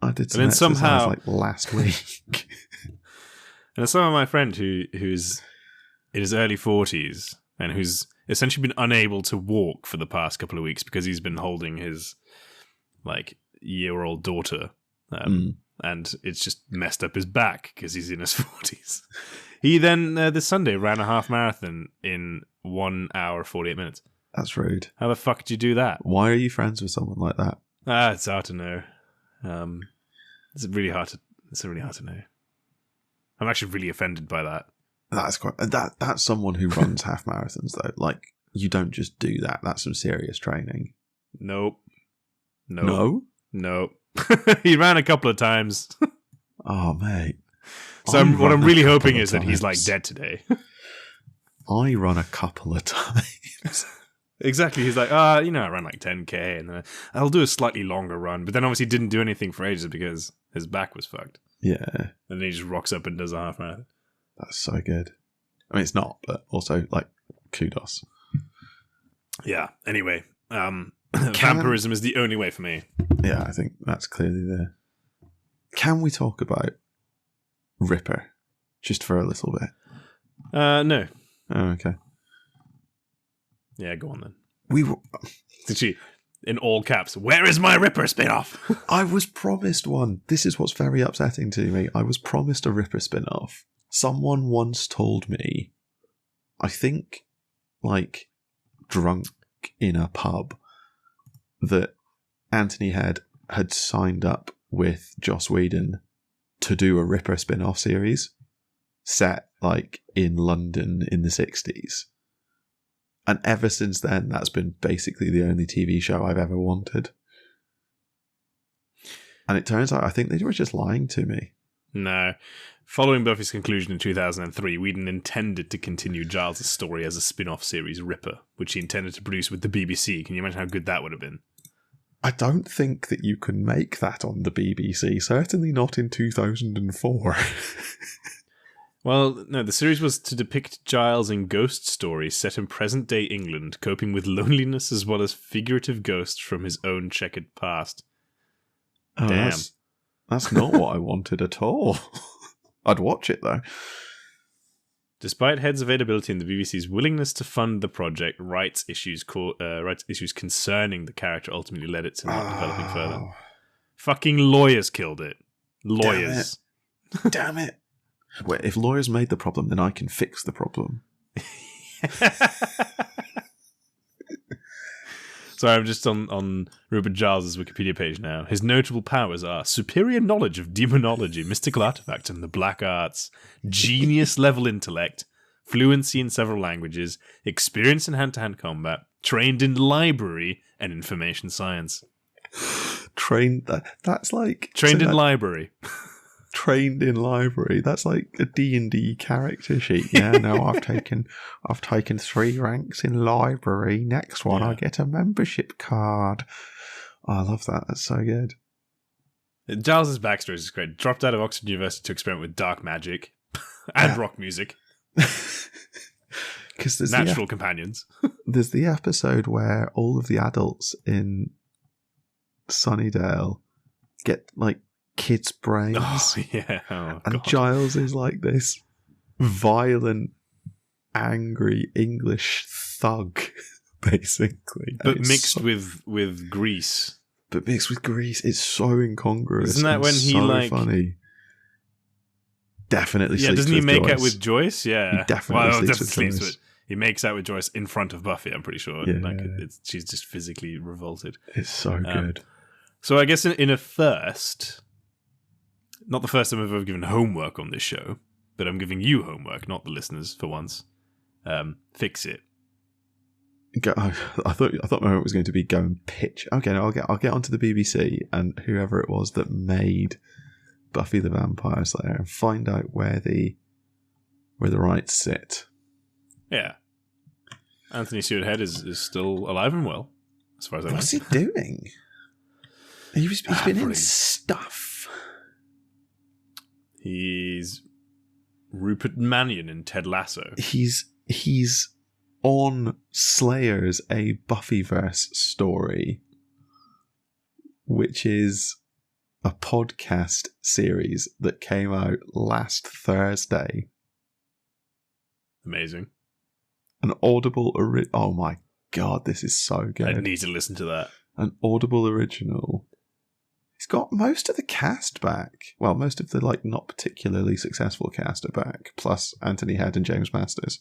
I did some exercise like last week. And somehow my friend who's in his early 40s and who's essentially been unable to walk for the past couple of weeks because he's been holding his like year-old daughter, and it's just messed up his back because he's in his 40s. He then this Sunday ran a half marathon in 1 hour 48 minutes. That's rude. How the fuck did you do that? Why are you friends with someone like that? It's hard to know. It's really hard to know. I'm actually really offended by that. That's someone who runs half marathons though. Like, you don't just do that. That's some serious training. Nope. No? He ran a couple of times. Oh, mate. So what I'm really hoping is that he's like dead today. I run a couple of times. Exactly. He's like, I ran like 10k, and then I'll do a slightly longer run. But then obviously didn't do anything for ages because his back was fucked. Yeah. And then he just rocks up and does a half marathon. That's so good. I mean, it's not, but also, like, kudos. Yeah. Anyway, vampirism is the only way for me. Yeah, I think that's clearly there. Can we talk about Ripper just for a little bit? No. Oh, okay. Yeah, go on then. We were... Did she, in all caps, where is my Ripper spin-off? I was promised one. This is what's very upsetting to me. I was promised a Ripper spin-off. Someone once told me, I think, like, drunk in a pub, that Anthony had signed up with Joss Whedon to do a Ripper spin-off series set, like, in London in the 60s. And ever since then, that's been basically the only TV show I've ever wanted. And it turns out I think they were just lying to me. No. Following Buffy's conclusion in 2003, Whedon intended to continue Giles' story as a spin-off series, Ripper, which he intended to produce with the BBC. Can you imagine how good that would have been? I don't think that you can make that on the BBC, certainly not in 2004. Well, no, the series was to depict Giles in ghost stories set in present-day England, coping with loneliness as well as figurative ghosts from his own checkered past. Oh, Damn. That's not what I wanted at all. I'd watch it, though. Despite Head's availability and the BBC's willingness to fund the project, rights issues concerning the character ultimately led it to not developing further. Fucking lawyers killed it. Lawyers. Damn it. Well, if lawyers made the problem, then I can fix the problem. So I'm just on Rupert Giles' Wikipedia page now. His notable powers are superior knowledge of demonology, mystical artifacts, and the black arts, genius-level intellect, fluency in several languages, experience in hand-to-hand combat, trained in library and information science. That's like... Trained in library. Trained in library. That's like a D&D character sheet. Yeah, no, I've taken 3 ranks in library. Next one, I get a membership card. Oh, I love that. That's so good. Giles' backstory is great. Dropped out of Oxford University to experiment with dark magic and rock music. Because there's natural companions. There's the episode where all of the adults in Sunnydale get like kids' brains. Oh, yeah. Oh, and God. Giles is like this violent, angry English thug, basically. But mixed with grease. But mixed with grease. It's so incongruous. Isn't that when he, so like... funny. Definitely sleeps doesn't he with make Joyce. out with Joyce? Yeah. He definitely sleeps with He makes out with Joyce in front of Buffy, I'm pretty sure. Yeah. Like, she's just physically revolted. It's so good. So I guess in a first... Not the first time I've ever given homework on this show, but I'm giving you homework, not the listeners, for once. Fix it. I thought my homework was going to be go and pitch. Okay, no, I'll get onto the BBC and whoever it was that made Buffy the Vampire Slayer and find out where the rights sit. Yeah. Anthony Stewart Head is still alive and well, as far as I know. What's he doing? He's been in stuff. He's Rupert Mannion in Ted Lasso. He's on Slayer's A Buffyverse story, which is a podcast series that came out last Thursday. Amazing. An Audible oh my god, this is so good. I need to listen to that. An Audible original. He's got most of the cast back. Well, most of the like not particularly successful cast are back, plus Anthony Head and James Masters.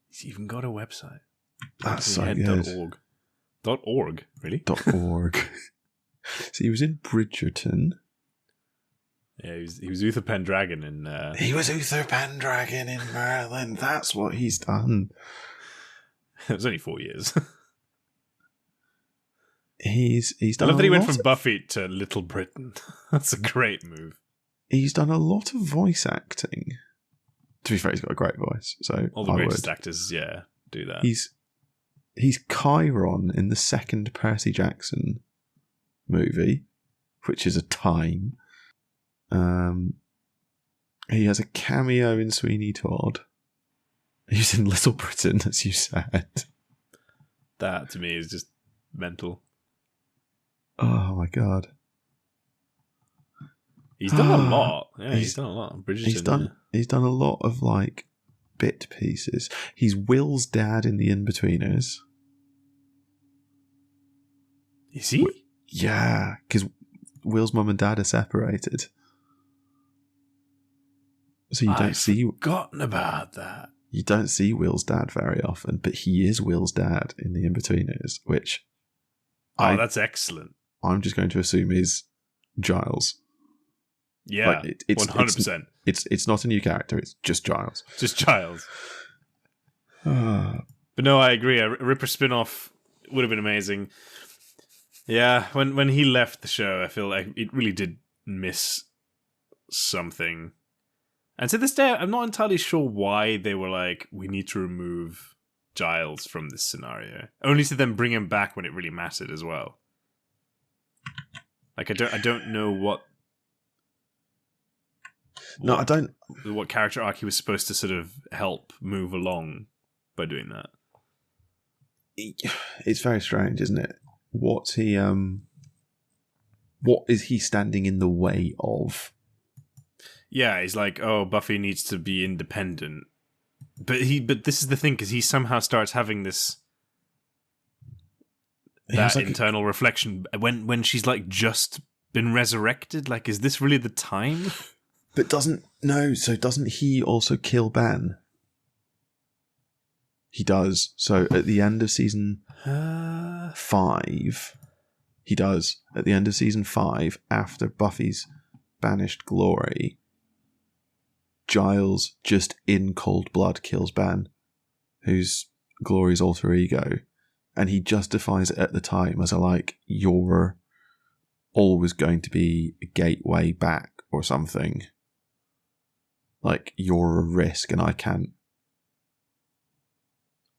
He's even got a website. That's so good. .org, really? .org. So he was in Bridgerton. Yeah, he was Uther Pendragon in... He was Uther Pendragon in Merlin. That's what he's done. It was only 4 years. He's done I love that he went from Buffy to Little Britain. That's a great move. He's done a lot of voice acting. To be fair, he's got a great voice. So all the greatest actors, do that. He's Chiron in the second Percy Jackson movie, which is a time. He has a cameo in Sweeney Todd. He's in Little Britain, as you said. That, to me, is just mental. Oh, my God. He's done a lot. Yeah, he's done a lot. Bridgerton, he's done a lot of, like, bit pieces. He's Will's dad in The In-Betweeners. Is he? Yeah, because Will's mum and dad are separated. So I've forgotten about that. You don't see Will's dad very often, but he is Will's dad in The In-Betweeners, which... that's excellent. I'm just going to assume is Giles. Yeah, it's 100%. It's not a new character, it's just Giles. Just Giles. But no, I agree. A Ripper spin-off would have been amazing. Yeah, when he left the show, I feel like it really did miss something. And to this day, I'm not entirely sure why they were like, we need to remove Giles from this scenario. Only to then bring him back when it really mattered as well. Like, I don't know what character arc he was supposed to sort of help move along by doing that. It's very strange, isn't it? What is he standing in the way of? Yeah, he's like, oh, Buffy needs to be independent. But this is the thing, because he somehow starts having that internal reflection when she's like just been resurrected. Like, is this really the time? But doesn't he also kill Ben? He does. So at the end of season 5, he does. At the end of season 5, after Buffy's banished glory, Giles just in cold blood kills Ben, who's Glory's alter ego, and he justifies it at the time as you're always going to be a gateway back or something. Like, you're a risk and I can't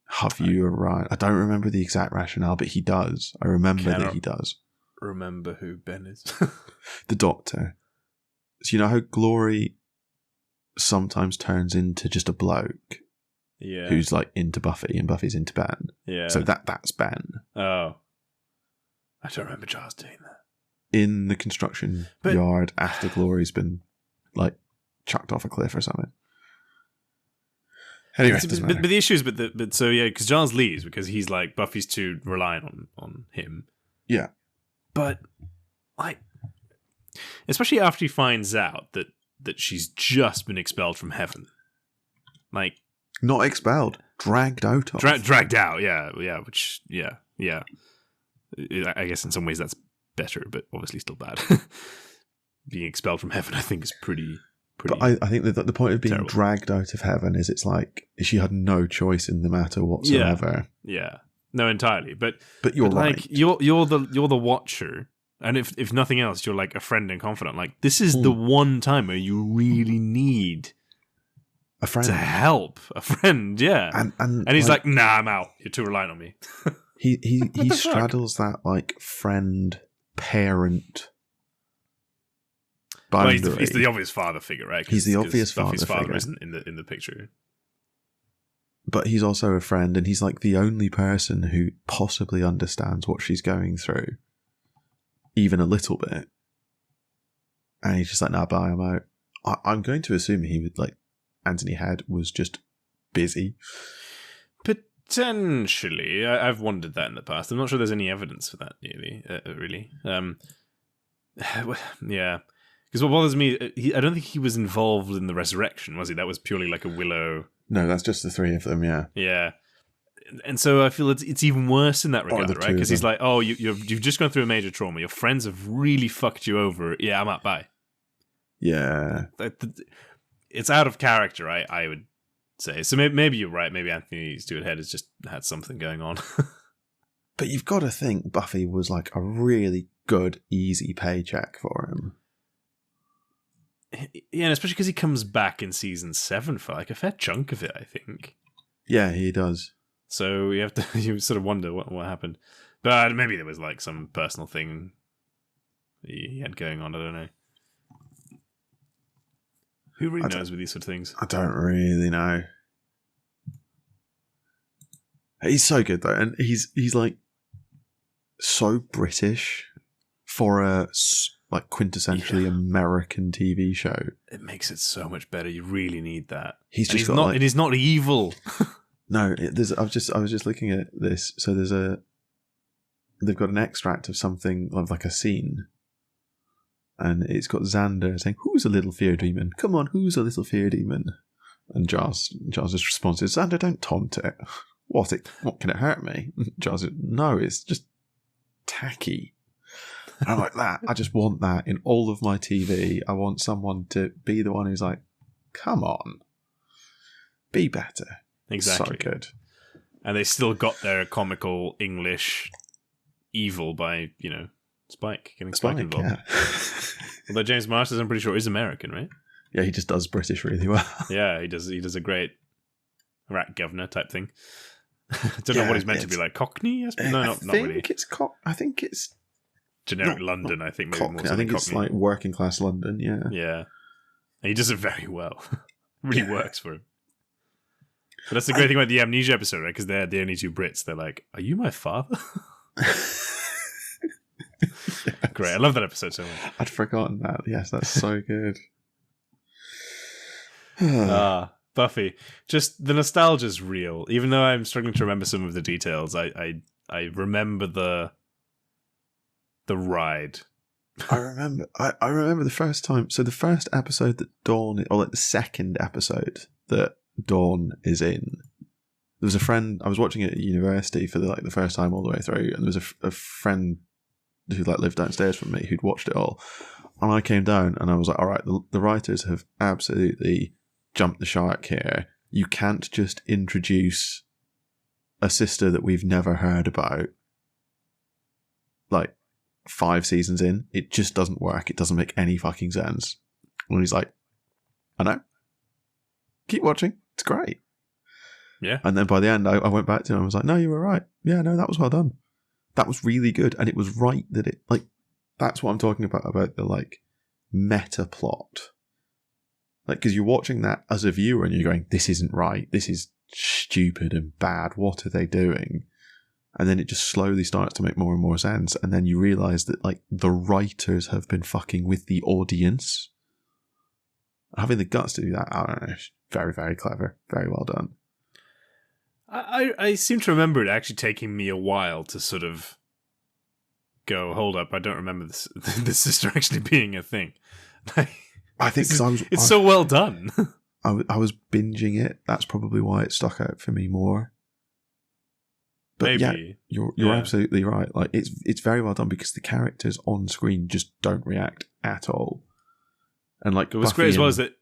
have you around. I don't remember the exact rationale, but he does. I remember that he does. Remember who Ben is. The Doctor. So you know how Glory sometimes turns into just a bloke who's like into Buffy and Buffy's into Ben. Yeah. So that's Ben. Oh. I don't remember Giles doing that. In the construction yard after Glory's been like chucked off a cliff or something. Anyway, but the issue is, because Giles leaves because he's like, Buffy's too reliant on him. Yeah. But, like, especially after he finds out that she's just been expelled from heaven. Like, not expelled, dragged out of. Dragged out, yeah, which, yeah. I guess in some ways that's better, but obviously still bad. Being expelled from heaven, I think, is pretty. But I think that the point of being terrible. Dragged out of heaven is it's like she had no choice in the matter whatsoever. Yeah. No, entirely. But you're right. Like, you're the watcher, and if nothing else, you're like a friend and confidant. Like, this is the one time where you really need a friend to help a friend. Yeah, and he's like, nah, I'm out. You're too reliant on me. he straddles that like friend parent. Well, he's the obvious father figure, right? He's the obvious Buffy's father figure. Isn't in the picture. But he's also a friend, and he's like the only person who possibly understands what she's going through, even a little bit. And he's just like, nah, bye, I'm out. I'm going to assume he would like Anthony Head was just busy. Potentially, I've wondered that in the past. I'm not sure there's any evidence for that. Really. Yeah. Because what bothers me, I don't think he was involved in the resurrection, was he? That was purely like a Willow. No, that's just the three of them, yeah. Yeah. And so I feel it's even worse in that regard, right? Because he's like, oh, you've just gone through a major trauma. Your friends have really fucked you over. Yeah, I'm out, bye. Yeah. It's out of character, I would say. So maybe you're right. Maybe Anthony Stewart Head has just had something going on. But you've got to think Buffy was like a really good, easy paycheck for him. Yeah, and especially because he comes back in season 7 for like a fair chunk of it, I think. Yeah, he does. So you sort of wonder what happened. But maybe there was like some personal thing he had going on, I don't know. Who really knows with these sort of things? I don't really know. He's so good though, and he's like so British for a like quintessentially American TV show. It makes it so much better. You really need that. He's and just he's got not. And he's not evil. No, I was just looking at this. So they've got an extract of something of like a scene, and it's got Xander saying, "Who's a little fear demon? Come on, who's a little fear demon?" And Giles' response is, "Xander, don't taunt it. What can it hurt me?" Giles says, "No, it's just tacky." And I'm like, that. I just want that in all of my TV. I want someone to be the one who's like, "Come on, be better." Exactly. So good. And they still got their comical English evil by, Spike getting Spike involved. Yeah. Although James Marsters, I'm pretty sure, is American, right? Yeah, he just does British really well. Yeah, he does a great rat governor type thing. Don't know what he's meant to be like. Cockney? Yes? No, not really. I think it's generic London, I think. Maybe Cockney. More I think Cockney. It's like working class London, yeah. Yeah. And he does it very well. Really works for him. But that's the great thing about the Amnesia episode, right? Because they're the only two Brits. They're like, "Are you my father?" Great. I love that episode so much. I'd forgotten that. Yes, that's so good. Buffy. Just the nostalgia's real. Even though I'm struggling to remember some of the details, I remember the ride. I remember the first time. So the first episode that Dawn, or like the second episode that Dawn is in, there was a friend. I was watching it at university for the first time all the way through, and there was a friend who lived downstairs from me who'd watched it all, and I came down and I was like, all right, the writers have absolutely jumped the shark here. You can't just introduce a sister that we've never heard about 5 seasons in. It just doesn't work. It doesn't make any fucking sense. And he's like, I know, keep watching, it's great. Yeah. And then by the end I went back to him and I was like, no, you were right. Yeah, no, that was well done. That was really good. And it was right that it, that's what I'm talking about the meta plot. Because you're watching that as a viewer and you're going, this isn't right. This is stupid and bad. What are they doing? And then it just slowly starts to make more and more sense. And then you realise that the writers have been fucking with the audience. Having the guts to do that, I don't know. Very, very clever. Very well done. I seem to remember it actually taking me a while to sort of go, hold up, I don't remember this, the sister actually being a thing. I think it's so well done. I was binging it. That's probably why it stuck out for me more. But maybe. Yeah, you're absolutely right. It's very well done because the characters on screen just don't react at all. And it was great as well as that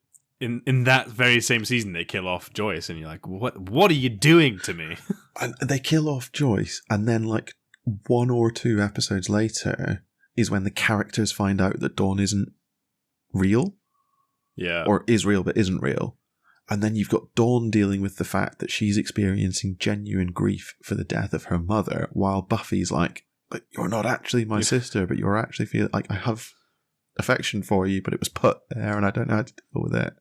in that very same season they kill off Joyce and you're like, what are you doing to me? And they kill off Joyce and then 1 or 2 episodes later is when the characters find out that Dawn isn't real. Yeah. Or is real but isn't real. And then you've got Dawn dealing with the fact that she's experiencing genuine grief for the death of her mother, while Buffy's like, but you're not actually my sister, but you're actually feeling like I have affection for you, but it was put there and I don't know how to deal with it.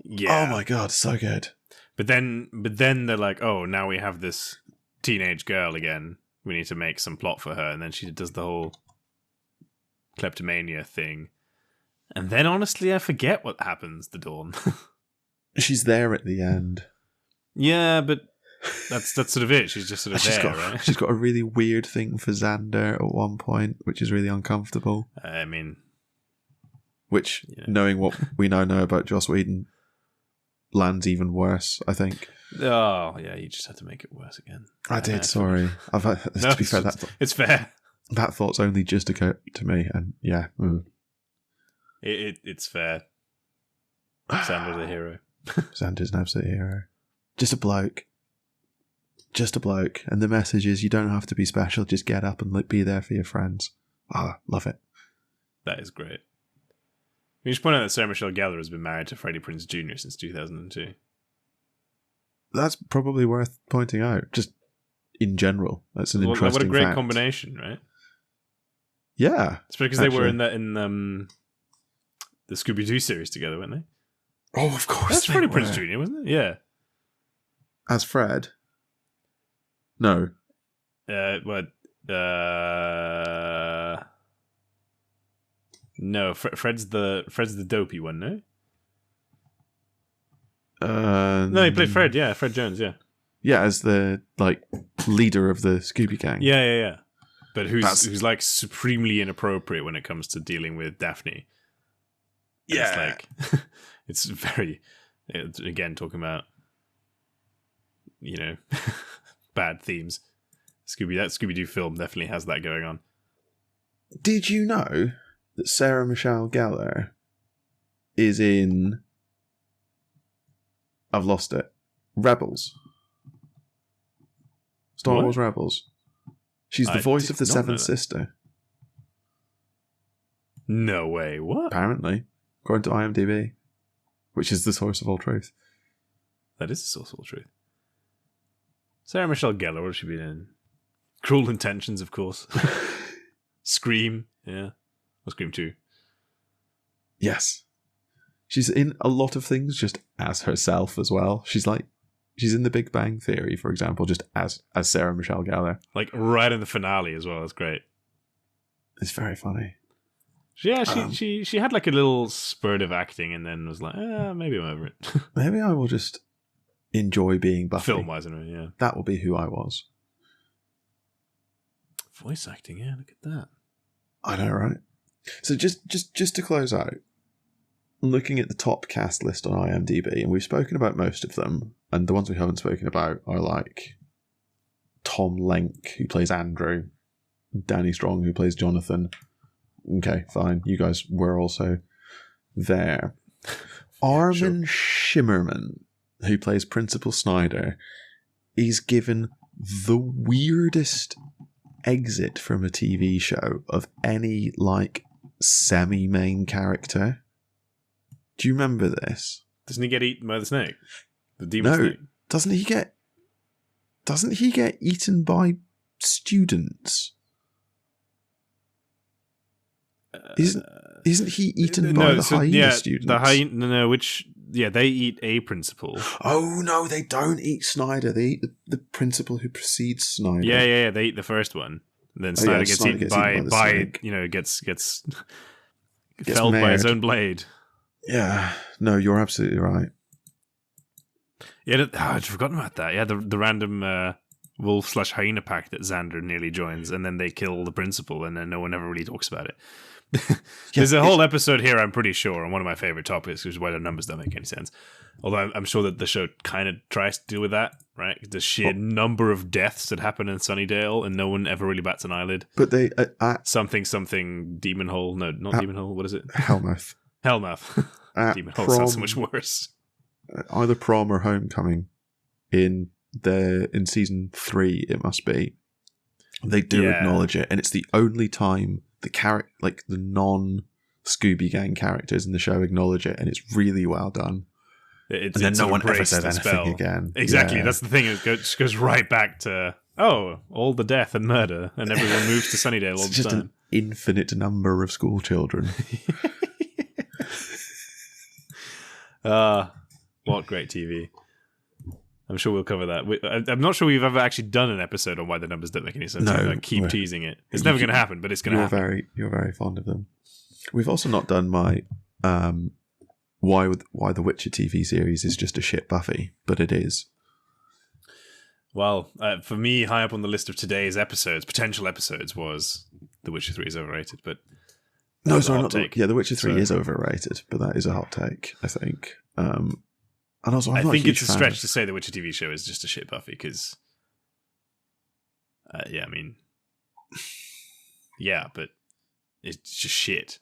Yeah. Oh my god, so good. But then they're like, oh, now we have this teenage girl again. We need to make some plot for her. And then she does the whole kleptomania thing. And then, honestly, I forget what happens to Dawn. She's there at the end. Yeah, but that's sort of it. She's just sort of there, right? She's got a really weird thing for Xander at one point, which is really uncomfortable. I mean... Which, knowing what we now know about Joss Whedon, lands even worse, I think. Oh, yeah, you just had to make it worse again. I did, sorry. To be fair, it's fair. That thought's only just occurred to me, and yeah... It's fair. Xander's a hero. Xander's an absolute hero. Just a bloke. And the message is you don't have to be special, just get up and be there for your friends. Love it. That is great. We should point out that Sarah Michelle Gellar has been married to Freddie Prinze Jr. since 2002. That's probably worth pointing out, just in general. That's an interesting fact. What a great combination, right? Yeah. Especially because they were in the Scooby-Doo series together, weren't they? Oh, of course. That's Freddie Prinze Jr., wasn't it? Yeah. As Fred? No. What? No, Fred's the dopey one, no? No, he played Fred, yeah, Fred Jones, yeah. Yeah, as the leader of the Scooby Gang. Yeah. But who's like supremely inappropriate when it comes to dealing with Daphne. And Yeah. it's like it's very again talking about bad themes. That Scooby-Doo film definitely has that going on. Did you know that Sarah Michelle Gellar is in... I've lost it. Rebels. Star Wars Rebels. She's the voice of the Seventh Sister. No way. What? Apparently. According to IMDb. Which is the source of all truth. That is the source of all truth. Sarah Michelle Gellar, what has she been in? Cruel Intentions, of course. Scream, yeah. Or Scream 2. Yes. She's in a lot of things just as herself as well. She's in The Big Bang Theory, for example, just as Sarah Michelle Gellar. Like right in the finale as well. That's great. It's very funny. Yeah, she had like a little spurt of acting and then was like, maybe I'm over it. Maybe I will just enjoy being Buffy. Film-wise, anyway, yeah. That will be who I was. Voice acting, yeah, look at that. I know, right? So just to close out, looking at the top cast list on IMDb, and we've spoken about most of them, and the ones we haven't spoken about are like Tom Lenk, who plays Andrew, Danny Strong, who plays Jonathan. Okay, fine. You guys were also there. Armin Shimmerman, who plays Principal Snyder, is given the weirdest exit from a TV show of any semi-main character. Do you remember this? Doesn't he get eaten by the snake? The demon snake? No, doesn't he get eaten by students? Isn't he eaten by the hyena students? They eat a principal. Oh no, they don't eat Snyder. They eat the principal who precedes Snyder. Yeah. They eat the first one. Then Snyder gets eaten by gets felled by his own blade. Yeah, no, you're absolutely right. Yeah, I'd forgotten about that. Yeah, the random wolf/hyena pack that Xander nearly joins, and then they kill the principal, and then no one ever really talks about it. There's a whole episode here, I'm pretty sure, on one of my favorite topics, which is why the numbers don't make any sense. Although I'm sure that the show kind of tries to deal with that, right? The sheer number of deaths that happen in Sunnydale, and no one ever really bats an eyelid. But they something demon hole. No, not demon hole. What is it? Hellmouth. Hellmouth. Demon hole sounds so much worse. Either Prom or Homecoming in season 3, it must be. They do acknowledge it, and it's the only time the non-Scooby Gang characters in the show acknowledge it, and it's really well done. And then no one ever says anything again. Exactly, yeah. That's the thing. It just goes right back to all the death and murder, and everyone moves to Sunnydale all the time. It's just an infinite number of school children. What great TV. I'm sure we'll cover that. I'm not sure we've ever actually done an episode on why the numbers don't make any sense. No, keep teasing it. It's never going to happen, but it's going to happen. You're very fond of them. We've also not done my why the Witcher TV series is just a shit Buffy, but it is. Well, for me, high up on the list of today's potential episodes, was The Witcher 3 is overrated, but no, sorry, not take. The Witcher 3 is overrated, but that is a hot take, I think. And also, I think it's a stretch to say the Witcher TV show is just a shit Buffy, because, but it's just shit.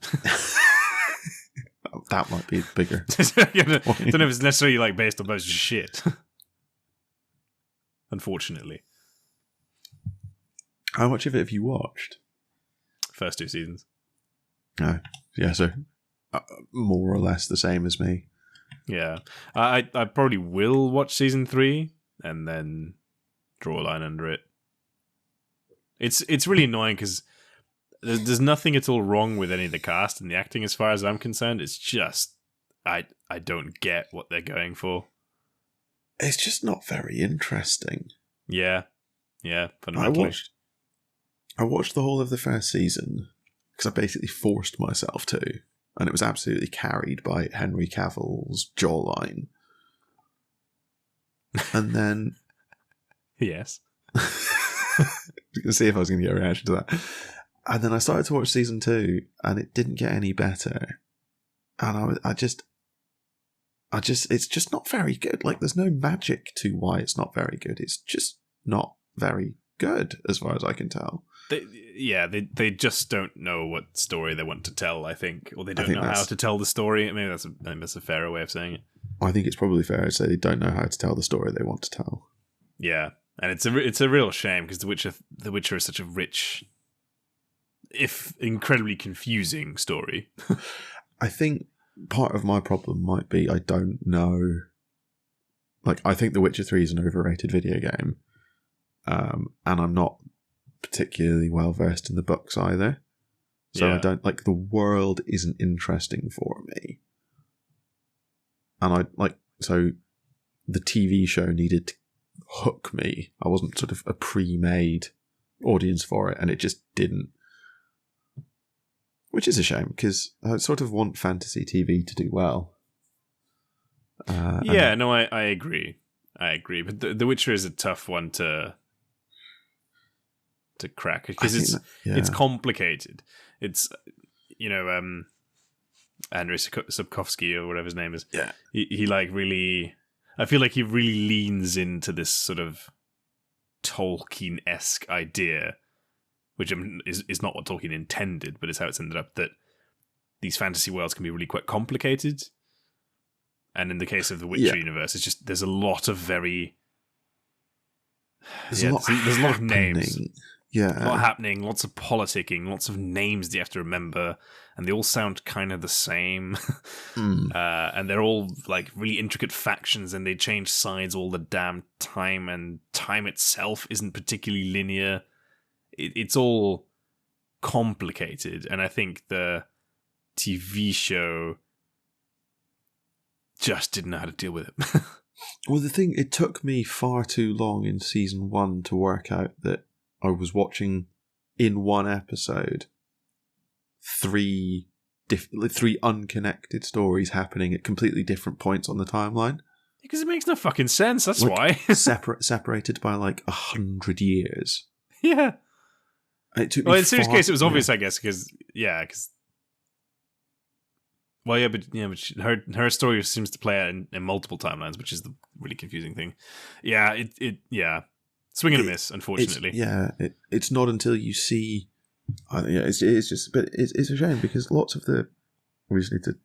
That might be bigger. I don't know if it's necessarily based on most shit. Unfortunately. How much of it have you watched? First 2 seasons. No. Yeah, so more or less the same as me. Yeah, I probably will watch season 3 and then draw a line under it. It's really annoying because there's nothing at all wrong with any of the cast and the acting, as far as I'm concerned. It's just I don't get what they're going for. It's just not very interesting. Yeah, fundamentally. I watched the whole of the first season because I basically forced myself to, and it was absolutely carried by Henry Cavill's jawline. And then, yes, see if I was going to get a reaction to that. And then I started to watch season 2, and it didn't get any better. And I just, it's just not very good. Like, there's no magic to why it's not very good. It's just not very good, as far as I can tell. They just don't know what story they want to tell, I think. Or they don't know how to tell the story. Maybe that's a fairer way of saying it. I think it's probably fair to say they don't know how to tell the story they want to tell. Yeah, and it's a real shame, because The Witcher is such a rich, if incredibly confusing story. I think part of my problem might be I don't know. Like, I think The Witcher 3 is an overrated video game, and I'm not particularly well versed in the books either. So I don't like, the world isn't interesting for me. And so the TV show needed to hook me. I wasn't sort of a pre-made audience for it, and it just didn't. Which is a shame, because I sort of want fantasy TV to do well. I agree. But The Witcher is a tough one to crack, because it's complicated. It's, Andrei Sapkowski, or whatever his name is. Yeah. He like really, I feel like he really leans into this sort of Tolkien-esque idea, which is not what Tolkien intended, but is how it's ended up, that these fantasy worlds can be really quite complicated. And in the case of the Witcher universe, it's just, there's a lot of very... There's a lot of names. Yeah. A lot happening, lots of politicking, lots of names that you have to remember, and they all sound kind of the same. And they're all like really intricate factions, and they change sides all the damn time, and time itself isn't particularly linear. It's all complicated, and I think the TV show just didn't know how to deal with it. Well, it took me far too long in season 1 to work out that I was watching, in one episode, three unconnected stories happening at completely different points on the timeline. Because it makes no fucking sense, that's why. separated by 100 years. Yeah. And it took me in Sue's case, it was obvious, I guess, because... but her story seems to play out in multiple timelines, which is the really confusing thing. Yeah, swing and a miss, unfortunately. It's not until you see. It's a shame, because lots of the. We just need to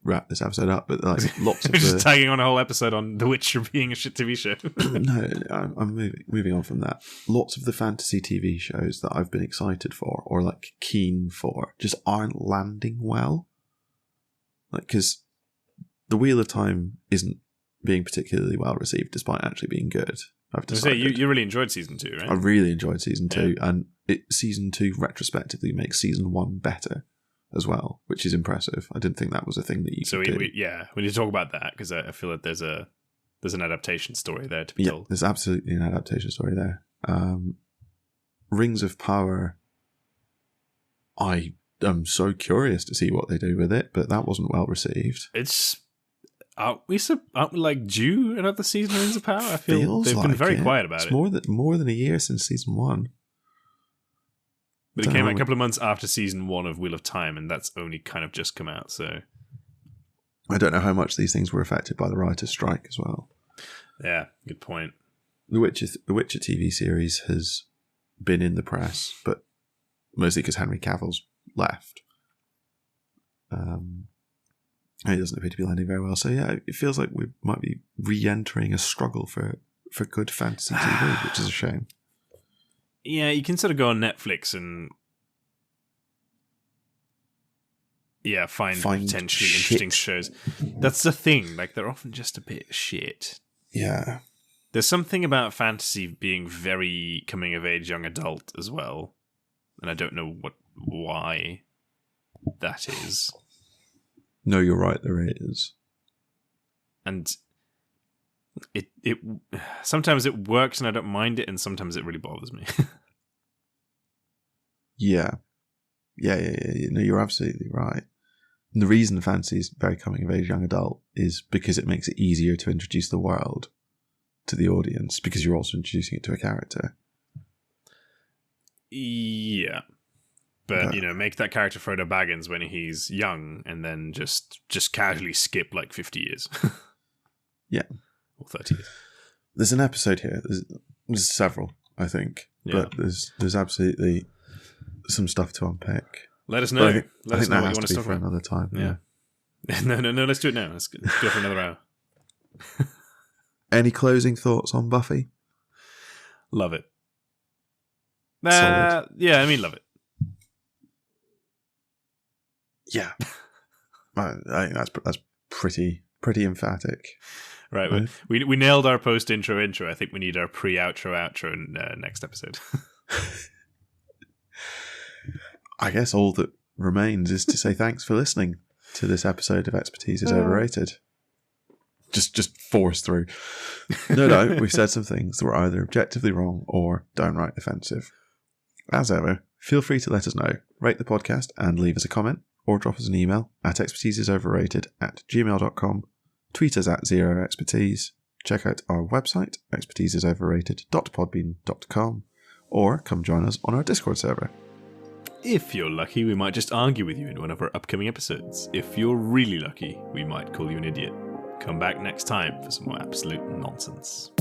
wrap this episode up, but lots of just tagging on a whole episode on The Witcher being a shit TV show. No, I'm moving on from that. Lots of the fantasy TV shows that I've been excited for or keen for just aren't landing well. Because The Wheel of Time isn't being particularly well received, despite actually being good. I've decided. You really enjoyed season 2, right? I really enjoyed season 2, and season 2 retrospectively makes season 1 better as well, which is impressive. I didn't think that was a thing that you could do. We need to talk about that, because I feel like there's an adaptation story there to be told. There's absolutely an adaptation story there. Rings of Power, I'm so curious to see what they do with it, but that wasn't well received. Aren't we due another season of Rings of Power? I feel they've been very quiet about it. It's more than a year since season 1. But it came out a couple of months after season 1 of Wheel of Time, and that's only kind of just come out, so... I don't know how much these things were affected by the writer's strike as well. Yeah, good point. The Witcher TV series has been in the press, but mostly because Henry Cavill's left. And it doesn't appear to be landing very well. So it feels like we might be re-entering a struggle for good fantasy TV, which is a shame. Yeah, you can sort of go on Netflix and find potentially interesting shows. That's the thing. They're often just a bit shit. Yeah. There's something about fantasy being very coming of age young adult as well. And I don't know why that is. No, you're right, there is. And it sometimes it works and I don't mind it, and sometimes it really bothers me. Yeah. No, you're absolutely right. And the reason fantasy is very coming of age young adult is because it makes it easier to introduce the world to the audience, because you're also introducing it to a character. Yeah. But, make that character Frodo Baggins when he's young and then just casually skip like 50 years. Yeah. Or 30 years. There's an episode here. There's several, I think. Yeah. But there's absolutely some stuff to unpick. Let us know. I think Let us know that what has you want to to be talk for about. another time. Yeah. No, let's do it now. Let's go for another hour. Any closing thoughts on Buffy? Love it. Solid. Yeah, love it. Yeah. I think that's pretty emphatic. Right. We nailed our post-intro intro. I think we need our pre-outro outro in next episode. I guess all that remains is to say thanks for listening to this episode of Expertise is Overrated. Just force through. No, we've said some things that were either objectively wrong or downright offensive. As ever, feel free to let us know, rate the podcast and leave us a comment, or drop us an email at expertiseisoverrated@gmail.com, tweet us at @zeroexpertise, check out our website, expertiseisoverrated.podbean.com, or come join us on our Discord server. If you're lucky, we might just argue with you in one of our upcoming episodes. If you're really lucky, we might call you an idiot. Come back next time for some more absolute nonsense.